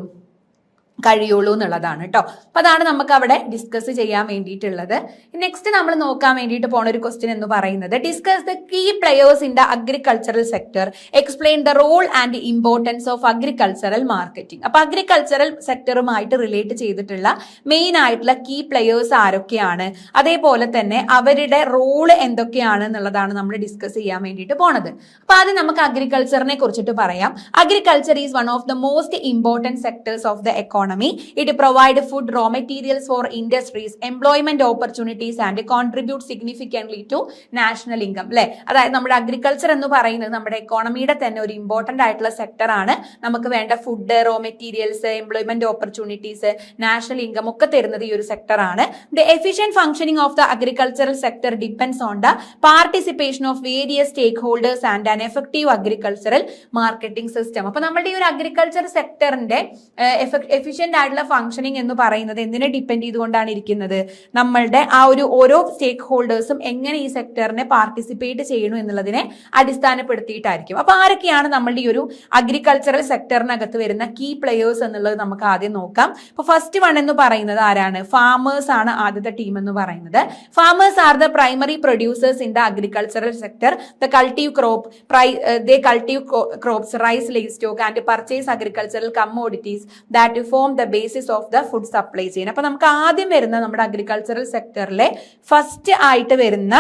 കഴിയുള്ളൂ എന്നുള്ളതാണ് കേട്ടോ. അപ്പൊ അതാണ് നമുക്ക് അവിടെ ഡിസ്കസ് ചെയ്യാൻ വേണ്ടിയിട്ടുള്ളത്. നെക്സ്റ്റ് നമ്മൾ നോക്കാൻ വേണ്ടിയിട്ട് പോണ ഒരു ക്വസ്റ്റ്യൻ എന്ന് പറയുന്നത് discuss the key players in the agricultural sector, explain the role and importance of agricultural marketing. അപ്പൊ അഗ്രികൾച്ചറൽ സെക്ടറുമായിട്ട് റിലേറ്റ് ചെയ്തിട്ടുള്ള മെയിൻ ആയിട്ടുള്ള കീ പ്ലെയേഴ്സ് ആരൊക്കെയാണ്, അതേപോലെ തന്നെ അവരുടെ റോള് എന്തൊക്കെയാണ് എന്നുള്ളതാണ് നമ്മൾ ഡിസ്കസ് ചെയ്യാൻ വേണ്ടിയിട്ട് പോണത്. അപ്പൊ ആദ്യം നമുക്ക് അഗ്രികൾച്ചറിനെ കുറിച്ചിട്ട് പറയാം. Agriculture is one of the most important sectors of the economy. It provides food, raw materials for industries, employment opportunities and contribute significantly to national income. അല്ലെ, അതായത് നമ്മുടെ അഗ്രികൾച്ചർ എന്ന് പറയുന്നത് നമ്മുടെ എക്കോണമിയുടെ തന്നെ ഒരു ഇമ്പോർട്ടന്റ് ആയിട്ടുള്ള സെക്ടർ ആണ്. നമുക്ക് വേണ്ട food, raw materials, employment opportunities, national income ഒക്കെ തരുന്നത് ഈ ഒരു സെക്ടർ ആണ്. The efficient functioning of the agricultural sector depends on the participation of various stakeholders and an effective agricultural marketing system. അപ്പൊ നമ്മുടെ ഈ ഒരു അഗ്രികൾച്ചർ സെക്ടറിന്റെ എഫിഷ്യന്റ് ആയിട്ടുള്ള ഫംഗ്ഷനിങ് എന്ന് പറയുന്നത് എന്തിനെ ഡിപ്പെൻഡ് ചെയ്തുകൊണ്ടാണ് ഇരിക്കുന്നത്, നമ്മളുടെ ആ ഒരു ഓരോ സ്റ്റേക്ക് ഹോൾഡേഴ്സും എങ്ങനെ ഈ സെക്ടറിനെ പാർട്ടിസിപ്പേറ്റ് ചെയ്യണു എന്നുള്ളതിനെ അടിസ്ഥാനപ്പെടുത്തിയിട്ടായിരിക്കും. അപ്പൊ ആരൊക്കെയാണ് നമ്മളുടെ ഈ ഒരു അഗ്രികൾച്ചറൽ സെക്ടറിനകത്ത് വരുന്ന കീ പ്ലെയേഴ്സ് എന്നുള്ളത് നമുക്ക് ആദ്യം നോക്കാം. ഇപ്പൊ ഫസ്റ്റ് വൺ എന്ന് പറയുന്നത് ആരാണ്, ഫാമേഴ്സ് ആണ് ആദ്യത്തെ ടീം എന്ന് പറയുന്നത്. Farmers are the primary producers in the agricultural sector. They cultivate crops, raise, livestock and purchase agricultural commodities that form form the basis of the food supply chain. അപ്പൊ നമുക്ക് ആദ്യം വരുന്ന നമ്മുടെ അഗ്രികൾച്ചറൽ സെക്ടറിലെ ഫസ്റ്റ് ആയിട്ട് വരുന്ന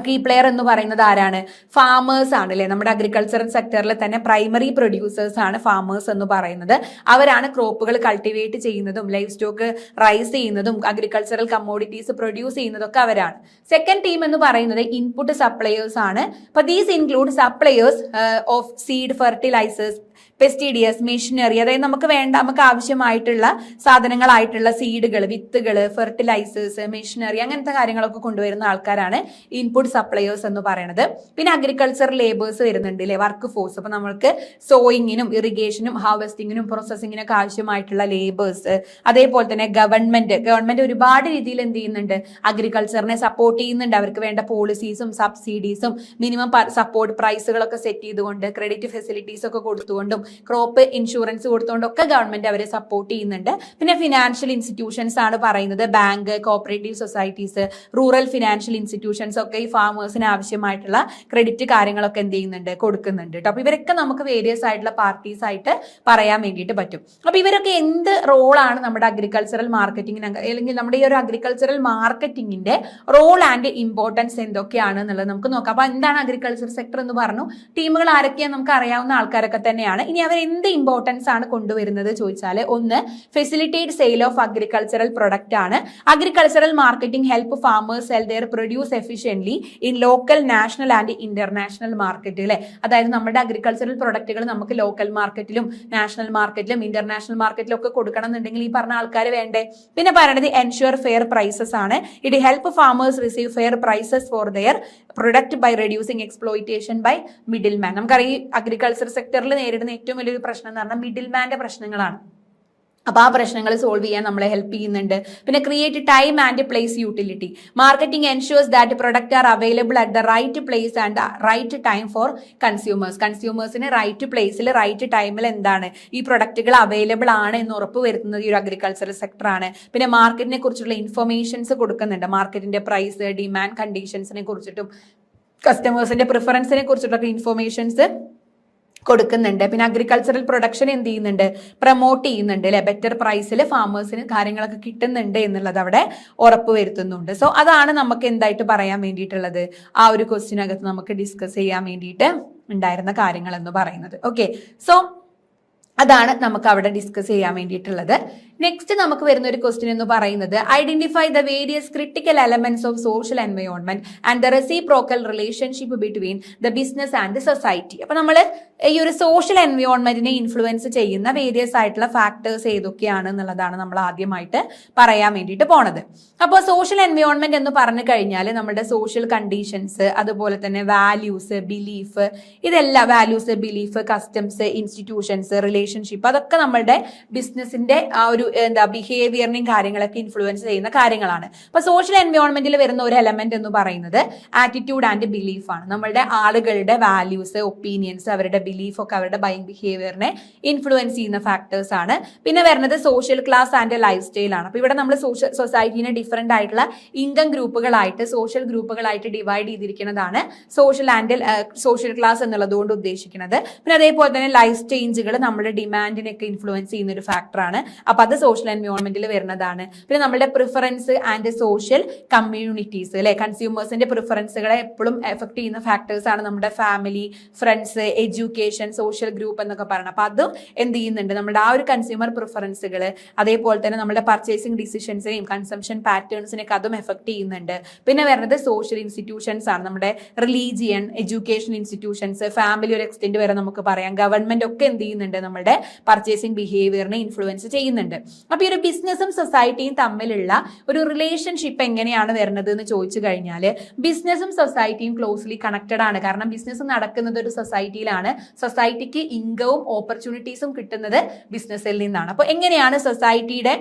key player എന്ന് പറയുന്നത് ആരാണ്? ഫാമേഴ്സ് ആണ് അല്ലെ. നമ്മുടെ അഗ്രികൾച്ചറൽ സെക്ടറിൽ തന്നെ പ്രൈമറി പ്രൊഡ്യൂസേഴ്സ് ആണ് ഫാമേഴ്സ് എന്ന് പറയുന്നത്. അവരാണ് ക്രോപ്പുകൾ കൾട്ടിവേറ്റ് ചെയ്യുന്നതും ലൈഫ് സ്റ്റോക്ക് റൈസ് ചെയ്യുന്നതും അഗ്രികൾച്ചറൽ കമ്മോഡിറ്റീസ് പ്രൊഡ്യൂസ് ചെയ്യുന്നതും ഒക്കെ അവരാണ്. സെക്കൻഡ് ടീം എന്ന് പറയുന്നത് ഇൻപുട്ട് സപ്ലയേഴ്സ് ആണ്. അപ്പൊ these include suppliers of seed, fertilisers, pesticides, machinery, അതായത് നമുക്ക് ആവശ്യമായിട്ടുള്ള സാധനങ്ങളായിട്ടുള്ള സീഡുകൾ, വിത്തുകൾ, ഫെർട്ടിലൈസേഴ്സ്, മെഷീനറി അങ്ങനത്തെ കാര്യങ്ങളൊക്കെ കൊണ്ടുവരുന്ന ആൾക്കാരാണ് ഇൻപുട്ട് സപ്ലയേഴ്സ് എന്ന് പറയുന്നത്. പിന്നെ അഗ്രികൾച്ചർ ലേബേഴ്സ് വരുന്നുണ്ട് അല്ലെ, വർക്ക് ഫോഴ്സ്. അപ്പൊ നമ്മൾക്ക് സോയിങ്ങിനും ഇറിഗേഷനും ഹാർവെസ്റ്റിങ്ങിനും പ്രോസസ്സിങ്ങിനൊക്കെ ആവശ്യമായിട്ടുള്ള ലേബേഴ്സ്. അതേപോലെ തന്നെ ഗവൺമെന്റ് ഒരുപാട് രീതിയിൽ എന്ത് ചെയ്യുന്നുണ്ട്? അഗ്രികൾച്ചറിനെ സപ്പോർട്ട് ചെയ്യുന്നുണ്ട്. അവർക്ക് വേണ്ട പോളിസീസും സബ്സിഡീസും മിനിമം സപ്പോർട്ട് പ്രൈസുകളൊക്കെ സെറ്റ് ചെയ്തുകൊണ്ട് ക്രെഡിറ്റ് ഫെസിലിറ്റീസ് ഒക്കെ കൊടുത്തുകൊണ്ടും ക്രോപ്പ് ഇൻഷുറൻസ് കൊടുത്തുകൊണ്ടൊക്കെ ഗവൺമെന്റ് അവരെ സപ്പോർട്ട് ചെയ്യുന്നുണ്ട്. പിന്നെ ഫിനാൻഷ്യൽ ഇൻസ്റ്റിറ്റ്യൂഷൻസ് ആണ് പറയുന്നത്. Bank, cooperative societies, rural financial institutions ഒക്കെ ഈ ഫാമേഴ്സിന് ആവശ്യമായിട്ടുള്ള ക്രെഡിറ്റ് കാര്യങ്ങളൊക്കെ എന്ത് ചെയ്യുന്നുണ്ട്? കൊടുക്കുന്നുണ്ട് കേട്ടോ. അപ്പൊ ഇവരൊക്കെ നമുക്ക് വേരിയസ് ആയിട്ടുള്ള പാർട്ടീസ് ആയിട്ട് പറയാൻ വേണ്ടിയിട്ട് പറ്റും. അപ്പൊ ഇവരൊക്കെ എന്ത് റോളാണ് നമ്മുടെ അഗ്രികൾച്ചറൽ മാർക്കറ്റിംഗിന്, അല്ലെങ്കിൽ നമ്മുടെ ഈ ഒരു അഗ്രികൾച്ചറൽ മാർക്കറ്റിംഗിന്റെ റോൾ ആൻഡ് ഇമ്പോർട്ടൻസ് എന്തൊക്കെയാണ് എന്നുള്ളത് നമുക്ക് നോക്കാം. അപ്പൊ എന്താണ് അഗ്രികൾച്ചർ സെക്ടർ എന്ന് പറഞ്ഞു? ടീമുകൾ ആരൊക്കെയാണ് നമുക്ക് അറിയാവുന്ന ആൾക്കാരൊക്കെ തന്നെയാണ്. ഇനി അവർ എന്ത് ഇമ്പോർട്ടൻസ് ആണ് കൊണ്ടുവരുന്നത് ചോദിച്ചാൽ, ഒന്ന് facilitate sale of agricultural product ആണ്. Agricultural marketing help farmers sell their produce efficiently in local, national and international market അല്ലെ. അതായത് നമ്മുടെ അഗ്രികൾച്ചറൽ പ്രൊഡക്റ്റുകൾ നമുക്ക് ലോക്കൽ മാർക്കറ്റിലും നാഷണൽ മാർക്കറ്റിലും ഇന്റർനാഷണൽ മാർക്കറ്റിലും ഒക്കെ കൊടുക്കണം എന്നുണ്ടെങ്കിൽ ഈ പറഞ്ഞ ആൾക്കാർ വേണ്ടേ. പിന്നെ പറയുന്നത് എൻഷുർ ഫെയർ പ്രൈസസ് ആണ്. It help farmers receive fair prices for their product by reducing exploitation by middle man. നമുക്കറിയാം അഗ്രികൾച്ചർ സെക്ടറിൽ നേരിടുന്ന ഏറ്റവും വലിയൊരു പ്രശ്നം എന്ന് പറഞ്ഞാൽ മിഡിൽ മാന്റെ പ്രശ്നങ്ങളാണ്. അപ്പൊ ആ പ്രശ്നങ്ങൾ സോൾവ് ചെയ്യാൻ നമ്മളെ ഹെൽപ്പ് ചെയ്യുന്നുണ്ട്. പിന്നെ create time and place utility. Marketing ensures that product are available at the right place and right time for consumers. കൺസ്യൂമേഴ്സിന് റൈറ്റ് പ്ലേസിൽ റൈറ്റ് ടൈമിൽ എന്താണ് ഈ പ്രൊഡക്റ്റുകൾ അവൈലബിൾ ആണ് എന്ന് ഉറപ്പ് വരുത്തുന്നത് ഈ ഒരു അഗ്രികൾച്ചറൽ സെക്ടർ ആണ്. പിന്നെ മാർക്കറ്റിനെ കുറിച്ചുള്ള ഇൻഫർമേഷൻസ് കൊടുക്കുന്നുണ്ട്. മാർക്കറ്റിന്റെ പ്രൈസ്, ഡിമാൻഡ് കണ്ടീഷൻസിനെ കുറിച്ചിട്ടും കസ്റ്റമേഴ്സിന്റെ പ്രിഫറൻസിനെ കുറിച്ചിട്ടൊക്കെ ഇൻഫർമേഷൻസ് കൊടുക്കുന്നുണ്ട്. പിന്നെ അഗ്രികൾച്ചറൽ പ്രൊഡക്ഷൻ എന്ത് ചെയ്യുന്നുണ്ട്? പ്രൊമോട്ട് ചെയ്യുന്നുണ്ട് അല്ലെ. ബെറ്റർ പ്രൈസിൽ ഫാമേഴ്സിന് കാര്യങ്ങളൊക്കെ കിട്ടുന്നുണ്ട് എന്നുള്ളത് അവിടെ ഉറപ്പ് വരുത്തുന്നുണ്ട്. സോ അതാണ് നമുക്ക് എന്തായിട്ട് പറയാൻ വേണ്ടിയിട്ടുള്ളത്, ആ ഒരു ക്വസ്റ്റ്യനകത്ത് നമുക്ക് ഡിസ്കസ് ചെയ്യാൻ വേണ്ടിയിട്ട് ഉണ്ടായിരുന്ന കാര്യങ്ങൾ എന്ന് പറയുന്നത്. ഓക്കെ, സോ അതാണ് നമുക്ക് അവിടെ ഡിസ്കസ് ചെയ്യാൻ വേണ്ടിയിട്ടുള്ളത്. നെക്സ്റ്റ് നമുക്ക് വരുന്ന ഒരു ക്വസ്റ്റ്യൻ എന്ന് പറയുന്നത് identify the various critical elements of social environment and the reciprocal relationship between the business and the society. അപ്പൊ നമ്മൾ ഈ ഒരു സോഷ്യൽ എൻവയോൺമെന്റിനെ ഇൻഫ്ലുവൻസ് ചെയ്യുന്ന വേരിയസ് ആയിട്ടുള്ള ഫാക്ടേഴ്സ് ഏതൊക്കെയാണ് എന്നുള്ളതാണ് നമ്മൾ ആദ്യമായിട്ട് പറയാൻ വേണ്ടിയിട്ട് പോണത്. അപ്പോൾ സോഷ്യൽ എൻവയോൺമെന്റ് എന്ന് പറഞ്ഞു കഴിഞ്ഞാൽ നമ്മുടെ സോഷ്യൽ കണ്ടീഷൻസ്, അതുപോലെ തന്നെ വാല്യൂസ്, ബിലീഫ്, ഇതെല്ലാം values, belief, customs, institutions, relationship, അതൊക്കെ നമ്മളുടെ ബിസിനസിന്റെ ആ ഒരു ബിഹേവിയറിനെയും കാര്യങ്ങളൊക്കെ ഇൻഫ്ലുവൻസ് ചെയ്യുന്ന കാര്യങ്ങളാണ്. അപ്പൊ സോഷ്യൽ എൻവയോൺമെന്റിൽ വരുന്ന ഒരു എലമെന്റ് എന്ന് പറയുന്നത് ആറ്റിറ്റ്യൂഡ് ആൻഡ് ബിലീഫ് ആണ്. നമ്മളുടെ ആളുകളുടെ വാല്യൂസ്, ഒപ്പീനിയൻസ്, അവരുടെ ബിലീഫ് ഒക്കെ അവരുടെ ബൈങ് ബിഹേവിയറിനെ ഇൻഫ്ലുവൻസ് ചെയ്യുന്ന ഫാക്ടേഴ്സ് ആണ്. പിന്നെ വരുന്നത് social class and life style ആണ്. അപ്പൊ ഇവിടെ നമ്മൾ സൊസൈറ്റീനെ ഡിഫറെന്റ് ആയിട്ടുള്ള ഇൻകം ഗ്രൂപ്പുകളായിട്ട്, സോഷ്യൽ ഗ്രൂപ്പുകളായിട്ട് ഡിവൈഡ് ചെയ്തിരിക്കുന്നതാണ് സോഷ്യൽ ക്ലാസ് എന്നുള്ളത് കൊണ്ട് ഉദ്ദേശിക്കുന്നത്. പിന്നെ അതേപോലെ തന്നെ ലൈഫ് ചേഞ്ചുകൾ നമ്മുടെ ഡിമാൻഡിനൊക്കെ ഇൻഫ്ലുവൻസ് ചെയ്യുന്ന ഒരു ഫാക്ടറാണ്. അപ്പൊ അത് സോഷ്യൽ എൻവയോൺമെന്റിൽ വരുന്നതാണ്. പിന്നെ നമ്മുടെ പ്രിഫറൻസ് ആൻഡ് സോഷ്യൽ കമ്മ്യൂണിറ്റീസ് അല്ലെ, കൺസ്യൂമേഴ്സിന്റെ പ്രിഫറൻസുകളെ എപ്പോഴും എഫക്ട് ചെയ്യുന്ന ഫാക്ടേഴ്സ് ആണ് നമ്മുടെ family, friends, education, social group എന്നൊക്കെ പറയുന്നത്. അപ്പൊ അതും എന്ത് ചെയ്യുന്നുണ്ട്, നമ്മുടെ ആ ഒരു കൺസ്യൂമർ പ്രിഫറൻസുകൾ, അതേപോലെ തന്നെ നമ്മുടെ പർച്ചേസിംഗ് ഡിസിഷൻസിനെയും കൺസംഷൻ പാറ്റേൺസിനെയൊക്കെ അതും എഫക്ട് ചെയ്യുന്നുണ്ട്. പിന്നെ വരുന്നത് സോഷ്യൽ ഇൻസ്റ്റിറ്റ്യൂഷൻസ് ആണ്. നമ്മുടെ റിലീജിയൻ, എഡ്യൂക്കേഷൻ ഇൻസ്റ്റിറ്റ്യൂഷൻസ്, ഫാമിലി ഒരു എക്സ്റ്റെന്റ് വരെ നമുക്ക് പറയാം, ഗവൺമെന്റ് ഒക്കെ എന്ത് ചെയ്യുന്നുണ്ട്, നമ്മുടെ പർച്ചേസിംഗ് ബിഹേവിയറിനെ ഇൻഫ്ലുവൻസ് ചെയ്യുന്നുണ്ട്. അപ്പൊ ഈ ഒരു ബിസിനസ്സും സൊസൈറ്റിയും തമ്മിലുള്ള ഒരു റിലേഷൻഷിപ്പ് എങ്ങനെയാണ് വരുന്നത് എന്ന് ചോദിച്ചു കഴിഞ്ഞാൽ, ബിസിനസ്സും സൊസൈറ്റിയും ക്ലോസ്ലി കണക്റ്റഡ് ആണ്. കാരണം ബിസിനസ് നടക്കുന്നത് ഒരു സൊസൈറ്റിയിലാണ്. സൊസൈറ്റിക്ക് ഇൻകവും ഓപ്പർച്യൂണിറ്റീസും കിട്ടുന്നത് ബിസിനസ്സിൽ നിന്നാണ്. അപ്പൊ എങ്ങനെയാണ് സൊസൈറ്റിയുടെ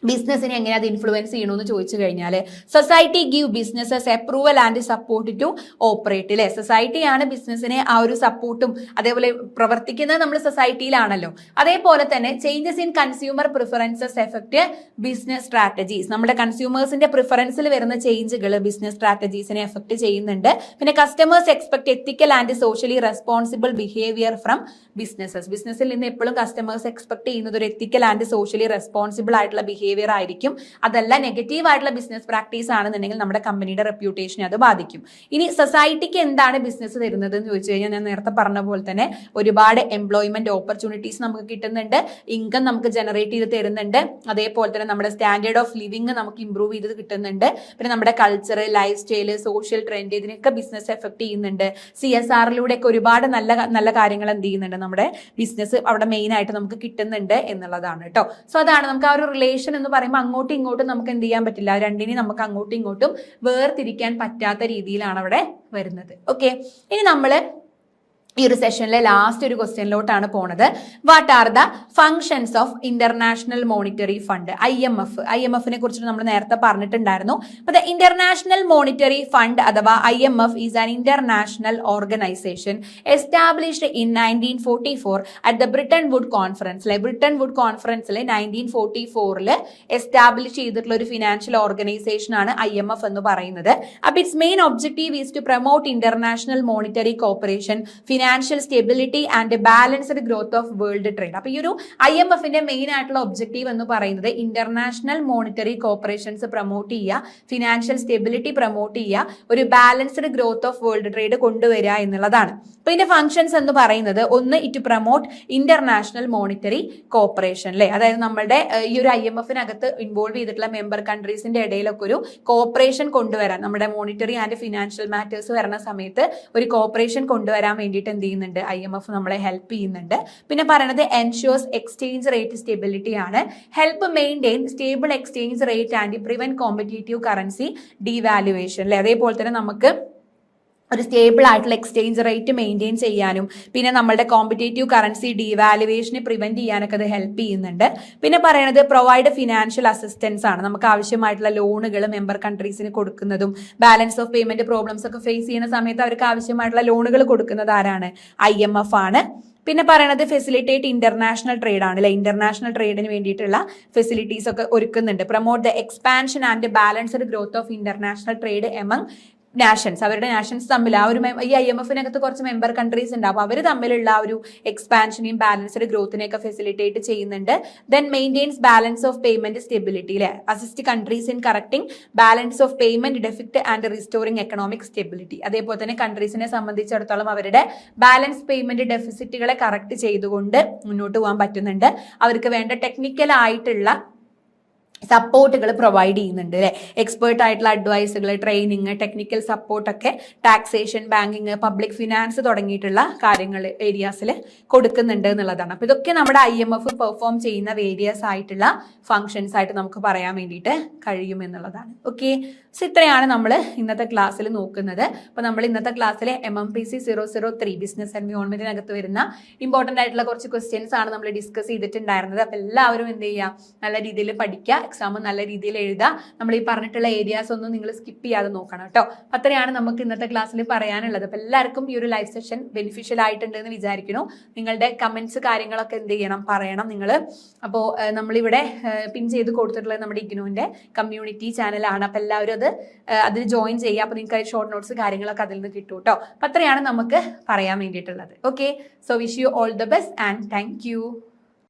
ബിസിനസിനെ എങ്ങനെ അത് ഇൻഫ്ലുവൻസ് ചെയ്യണമെന്ന് ചോദിച്ചു കഴിഞ്ഞാൽ society give businesses approval and support to operate അല്ലെ. സൊസൈറ്റിയാണ് ബിസിനസിനെ ആ ഒരു സപ്പോർട്ടും അതേപോലെ പ്രവർത്തിക്കുന്നത് നമ്മൾ സൊസൈറ്റിയിലാണല്ലോ. അതേപോലെ തന്നെ changes in consumer preferences effect business strategies. നമ്മുടെ കൺസ്യൂമേഴ്സിന്റെ പ്രിഫറൻസിൽ വരുന്ന ചേഞ്ചുകൾ ബിസിനസ് സ്ട്രാറ്റജീസിനെ എഫക്ട് ചെയ്യുന്നുണ്ട്. പിന്നെ customers expect ethical and socially responsible behaviour from businesses. ബിസിനസ്സിൽ നിന്ന് എപ്പോഴും കസ്റ്റമേഴ്സ് എക്സ്പെക്ട് ചെയ്യുന്നത് ഒരു എത്തിക്കൽ ആൻഡ് സോഷ്യലി റെസ്പോൺസിബിൾ ആയിട്ടുള്ള ബിഹേവിയർ ആയിരിക്കും. അതല്ല നെഗറ്റീവ് ആയിട്ടുള്ള ബിസിനസ് പ്രാക്ടീസ് ആണെന്നുണ്ടെങ്കിൽ നമ്മുടെ കമ്പനിയുടെ റെപ്യൂട്ടേഷനെ അത് ബാധിക്കും. ഇനി സൊസൈറ്റിക്ക് എന്താണ് ബിസിനസ് തരുന്നത് എന്ന് ചോദിച്ചു കഴിഞ്ഞാൽ ഞാൻ നേരത്തെ പറഞ്ഞ പോലെ തന്നെ ഒരുപാട് എംപ്ലോയ്മെന്റ് ഓപ്പർച്യൂണിറ്റീസ് നമുക്ക് കിട്ടുന്നുണ്ട്, ഇൻകം നമുക്ക് ജനറേറ്റ് ചെയ്ത് തരുന്നുണ്ട്, അതേപോലെ തന്നെ നമ്മുടെ സ്റ്റാൻഡേർഡ് ഓഫ് ലിവിംഗ് നമുക്ക് ഇംപ്രൂവ് ചെയ്ത് കിട്ടുന്നുണ്ട്. പിന്നെ നമ്മുടെ culture, life style, social trend ഇതിനൊക്കെ ബിസിനസ് എഫക്ട് ചെയ്യുന്നുണ്ട്. CSRലൂടെ ഒക്കെ ഒരുപാട് നല്ല നല്ല കാര്യങ്ങൾ എന്ത് ചെയ്യുന്നുണ്ട്, നമ്മുടെ ബിസിനസ് അവിടെ മെയിൻ ആയിട്ട് നമുക്ക് കിട്ടുന്നുണ്ട് എന്നുള്ളതാണ് കേട്ടോ. സോ അതാണ് നമുക്ക് ആ ഒരു റിലേഷൻ എന്ന് പറയുമ്പോൾ അങ്ങോട്ടും ഇങ്ങോട്ടും നമുക്ക് എന്ത് ചെയ്യാൻ പറ്റില്ല, രണ്ടിനെയും നമുക്ക് അങ്ങോട്ടും ഇങ്ങോട്ടും വേർതിരിക്കാൻ പറ്റാത്ത രീതിയിലാണ് അവിടെ വരുന്നത്. ഓക്കെ, ഇനി നമ്മള് ഈ ഒരു സെഷനിലെ ലാസ്റ്റ് ഒരു ക്വസ്റ്റ്യനിലോട്ടാണ് പോണത്. What are the functions of international monetary fund, IMF. IMFനെ കുറിച്ചിട്ട് നമ്മൾ നേരത്തെ പറഞ്ഞിട്ടുണ്ടായിരുന്നു. അപ്പൊ ദ ഇന്റർനാഷണൽ മോണിറ്ററി ഫണ്ട് അഥവാ IMF is an international organisation established in 1944 at the Bretton Wood കോൺഫറൻസിലെ 1944 എസ്റ്റാബ്ലിഷ് ചെയ്തിട്ടുള്ള ഒരു ഫിനാൻഷ്യൽ ഓർഗനൈസേഷൻ ആണ് IMF എന്ന് പറയുന്നത്. അപ്പൊ its main objective is to promote international monetary cooperation, financial stability and balanced growth of world trade. അപ്പൊ ഈ ഒരു IMFന്റെ മെയിൻ ആയിട്ടുള്ള ഒബ്ജക്റ്റീവ് എന്ന് പറയുന്നത് ഇന്റർനാഷണൽ മോണിറ്ററി കോപ്പറേഷൻസ് പ്രൊമോട്ട് ചെയ്യുക, ഫിനാൻഷ്യൽ സ്റ്റെബിലിറ്റി പ്രൊമോട്ട് ചെയ്യുക, ഒരു balanced growth of world trade കൊണ്ടുവരിക എന്നുള്ളതാണ്. അപ്പൊ ഇതിന്റെ ഫംഗ്ഷൻസ് എന്ന് പറയുന്നത് ഒന്ന്, it promote international monetary corporation അല്ലെ. അതായത് നമ്മുടെ ഈ ഒരു IMFനകത്ത് ഇൻവോൾവ് ചെയ്തിട്ടുള്ള മെമ്പർ കൺട്രീസിന്റെ ഇടയിലൊക്കെ ഒരു കോപ്പറേഷൻ കൊണ്ടുവരാൻ, നമ്മുടെ മോണിറ്ററി ആൻഡ് ഫിനാൻഷ്യൽ മാറ്റേഴ്സ് വരുന്ന സമയത്ത് ഒരു കോപ്പറേഷൻ കൊണ്ടുവരാൻ വേണ്ടിയിട്ട് എന്ത് ചെയ്യുന്നുണ്ട്, IMF നമ്മളെ ഹെൽപ്പ് ചെയ്യുന്നുണ്ട്. പിന്നെ പറയുന്നത് എൻഷുവേഴ്സ് എക്സ്ചേഞ്ച് റേറ്റ് സ്റ്റെബിലിറ്റി ആണ്, help maintain stable exchange rate and prevent competitive currency devaluation അല്ലെ. അതേപോലെ തന്നെ നമുക്ക് ഒരു സ്റ്റേബിൾ ആയിട്ടുള്ള എക്സ്ചേഞ്ച് റേറ്റ് മെയിൻറ്റെയിൻ ചെയ്യാനും പിന്നെ നമ്മളുടെ കോമ്പറ്റേറ്റീവ് കറൻസി ഡീവാലുവേഷനെ പ്രിവെന്റ് ചെയ്യാനൊക്കെ അത് ഹെൽപ്പ് ചെയ്യുന്നുണ്ട്. പിന്നെ പറയുന്നത് പ്രൊവൈഡ് ഫിനാൻഷ്യൽ അസിസ്റ്റൻസ് ആണ്, നമുക്ക് ആവശ്യമായിട്ടുള്ള ലോണുകൾ മെമ്പർ കൺട്രീസിന് കൊടുക്കുന്നതും ബാലൻസ് ഓഫ് പേയ്മെന്റ് പ്രോബ്ലംസ് ഒക്കെ ഫേസ് ചെയ്യുന്ന സമയത്ത് അവർക്ക് ആവശ്യമായിട്ടുള്ള ലോണുകൾ കൊടുക്കുന്നത് ആരാണ്, IMF ആണ്. പിന്നെ പറയണത് ഫെസിലിറ്റേറ്റ് ഇന്റർനാഷണൽ ട്രേഡ് ആണ് അല്ലെ. ഇന്റർനാഷണൽ ട്രേഡിന് വേണ്ടിയിട്ടുള്ള ഫെസിലിറ്റീസ് ഒക്കെ ഒരുക്കുന്നുണ്ട്. Promote the expansion and balanced growth of international trade among nations. അവരുടെ നാഷൻസ് തമ്മിൽ ആ ഒരു ഈ IMFനകത്ത് കുറച്ച് മെമ്പർ കൺട്രീസ് ഉണ്ടാവും, അവർ തമ്മിലുള്ള ആ ഒരു എക്സ്പാൻഷനെയും ബാലൻസ്ഡ് ഗ്രോത്തിനെയൊക്കെ ഫെസിലിറ്റേറ്റ് ചെയ്യുന്നുണ്ട്. Then maintains balance of payment stability അല്ലെ, assist countries in correcting balance of payment deficit and restoring economic stability. അതേപോലെ തന്നെ കൺട്രീസിനെ സംബന്ധിച്ചിടത്തോളം അവരുടെ ബാലൻസ് പേയ്മെന്റ് ഡെഫിസിറ്റുകളെ കറക്റ്റ് ചെയ്തുകൊണ്ട് മുന്നോട്ട് പോകാൻ പറ്റുന്നുണ്ട്. അവർക്ക് വേണ്ട ടെക്നിക്കൽ ആയിട്ടുള്ള സപ്പോർട്ടുകൾ പ്രൊവൈഡ് ചെയ്യുന്നുണ്ട് അല്ലെ. എക്സ്പേർട്ട് ആയിട്ടുള്ള അഡ്വൈസുകൾ, ട്രെയിനിങ്, ടെക്നിക്കൽ സപ്പോർട്ടൊക്കെ ടാക്സേഷൻ, ബാങ്കിങ്, പബ്ലിക് ഫിനാൻസ് തുടങ്ങിയിട്ടുള്ള കാര്യങ്ങൾ ഏരിയാസിൽ കൊടുക്കുന്നുണ്ട് എന്നുള്ളതാണ്. അപ്പൊ ഇതൊക്കെ നമ്മുടെ IMF പെർഫോം ചെയ്യുന്ന വേരിയസ് ആയിട്ടുള്ള ഫങ്ഷൻസ് ആയിട്ട് നമുക്ക് പറയാൻ വേണ്ടിയിട്ട് കഴിയും എന്നുള്ളതാണ്. ഓക്കെ, സോ ഇത്രയാണ് നമ്മൾ ഇന്നത്തെ ക്ലാസ്സിൽ നോക്കുന്നത്. അപ്പൊ നമ്മൾ ഇന്നത്തെ ക്ലാസ്സിലെ MMPC 003 ബിസിനസ് എൻവയോൺമെന്റിനകത്ത് വരുന്ന ഇമ്പോർട്ടന്റ് ആയിട്ടുള്ള കുറച്ച് ക്വസ്റ്റ്യൻസ് ആണ് നമ്മൾ ഡിസ്കസ് ചെയ്തിട്ടുണ്ടായിരുന്നത്. അപ്പൊ എല്ലാവരും എന്ത് ചെയ്യുക, നല്ല രീതിയിൽ പഠിക്കുക, എക്സാം നല്ല രീതിയിൽ എഴുതുക. നമ്മൾ ഈ പറഞ്ഞിട്ടുള്ള ഏരിയാസ് ഒന്നും നിങ്ങൾ സ്കിപ്പ് ചെയ്യാതെ നോക്കണം കേട്ടോ. അത്രയാണ് നമുക്ക് ഇന്നത്തെ ക്ലാസ്സിൽ പറയാനുള്ളത്. അപ്പൊ എല്ലാവർക്കും ഈ ഒരു ലൈവ് സെഷൻ ബെനിഫിഷ്യൽ ആയിട്ടുണ്ട് എന്ന് വിചാരിക്കുന്നു. നിങ്ങളുടെ കമന്റ്സ് കാര്യങ്ങളൊക്കെ എന്ത് ചെയ്യണം, പറയണം നിങ്ങൾ. അപ്പോൾ നമ്മളിവിടെ പിൻ ചെയ്ത് കൊടുത്തിട്ടുള്ളത് നമ്മുടെ ഇഗ്നോന്റെ കമ്മ്യൂണിറ്റി ചാനലാണ്. അപ്പൊ എല്ലാവരും അതിൽ ജോയിൻ ചെയ്യുക. അപ്പൊ നിങ്ങൾക്ക് ഷോർട്ട് നോട്ട്സ് കാര്യങ്ങളൊക്കെ അതിൽ നിന്ന് കിട്ടും കേട്ടോ. അപ്പൊ അത്രയാണ് നമുക്ക് പറയാൻ വേണ്ടിയിട്ടുള്ളത്. Okay, so wish you all the best and thank U.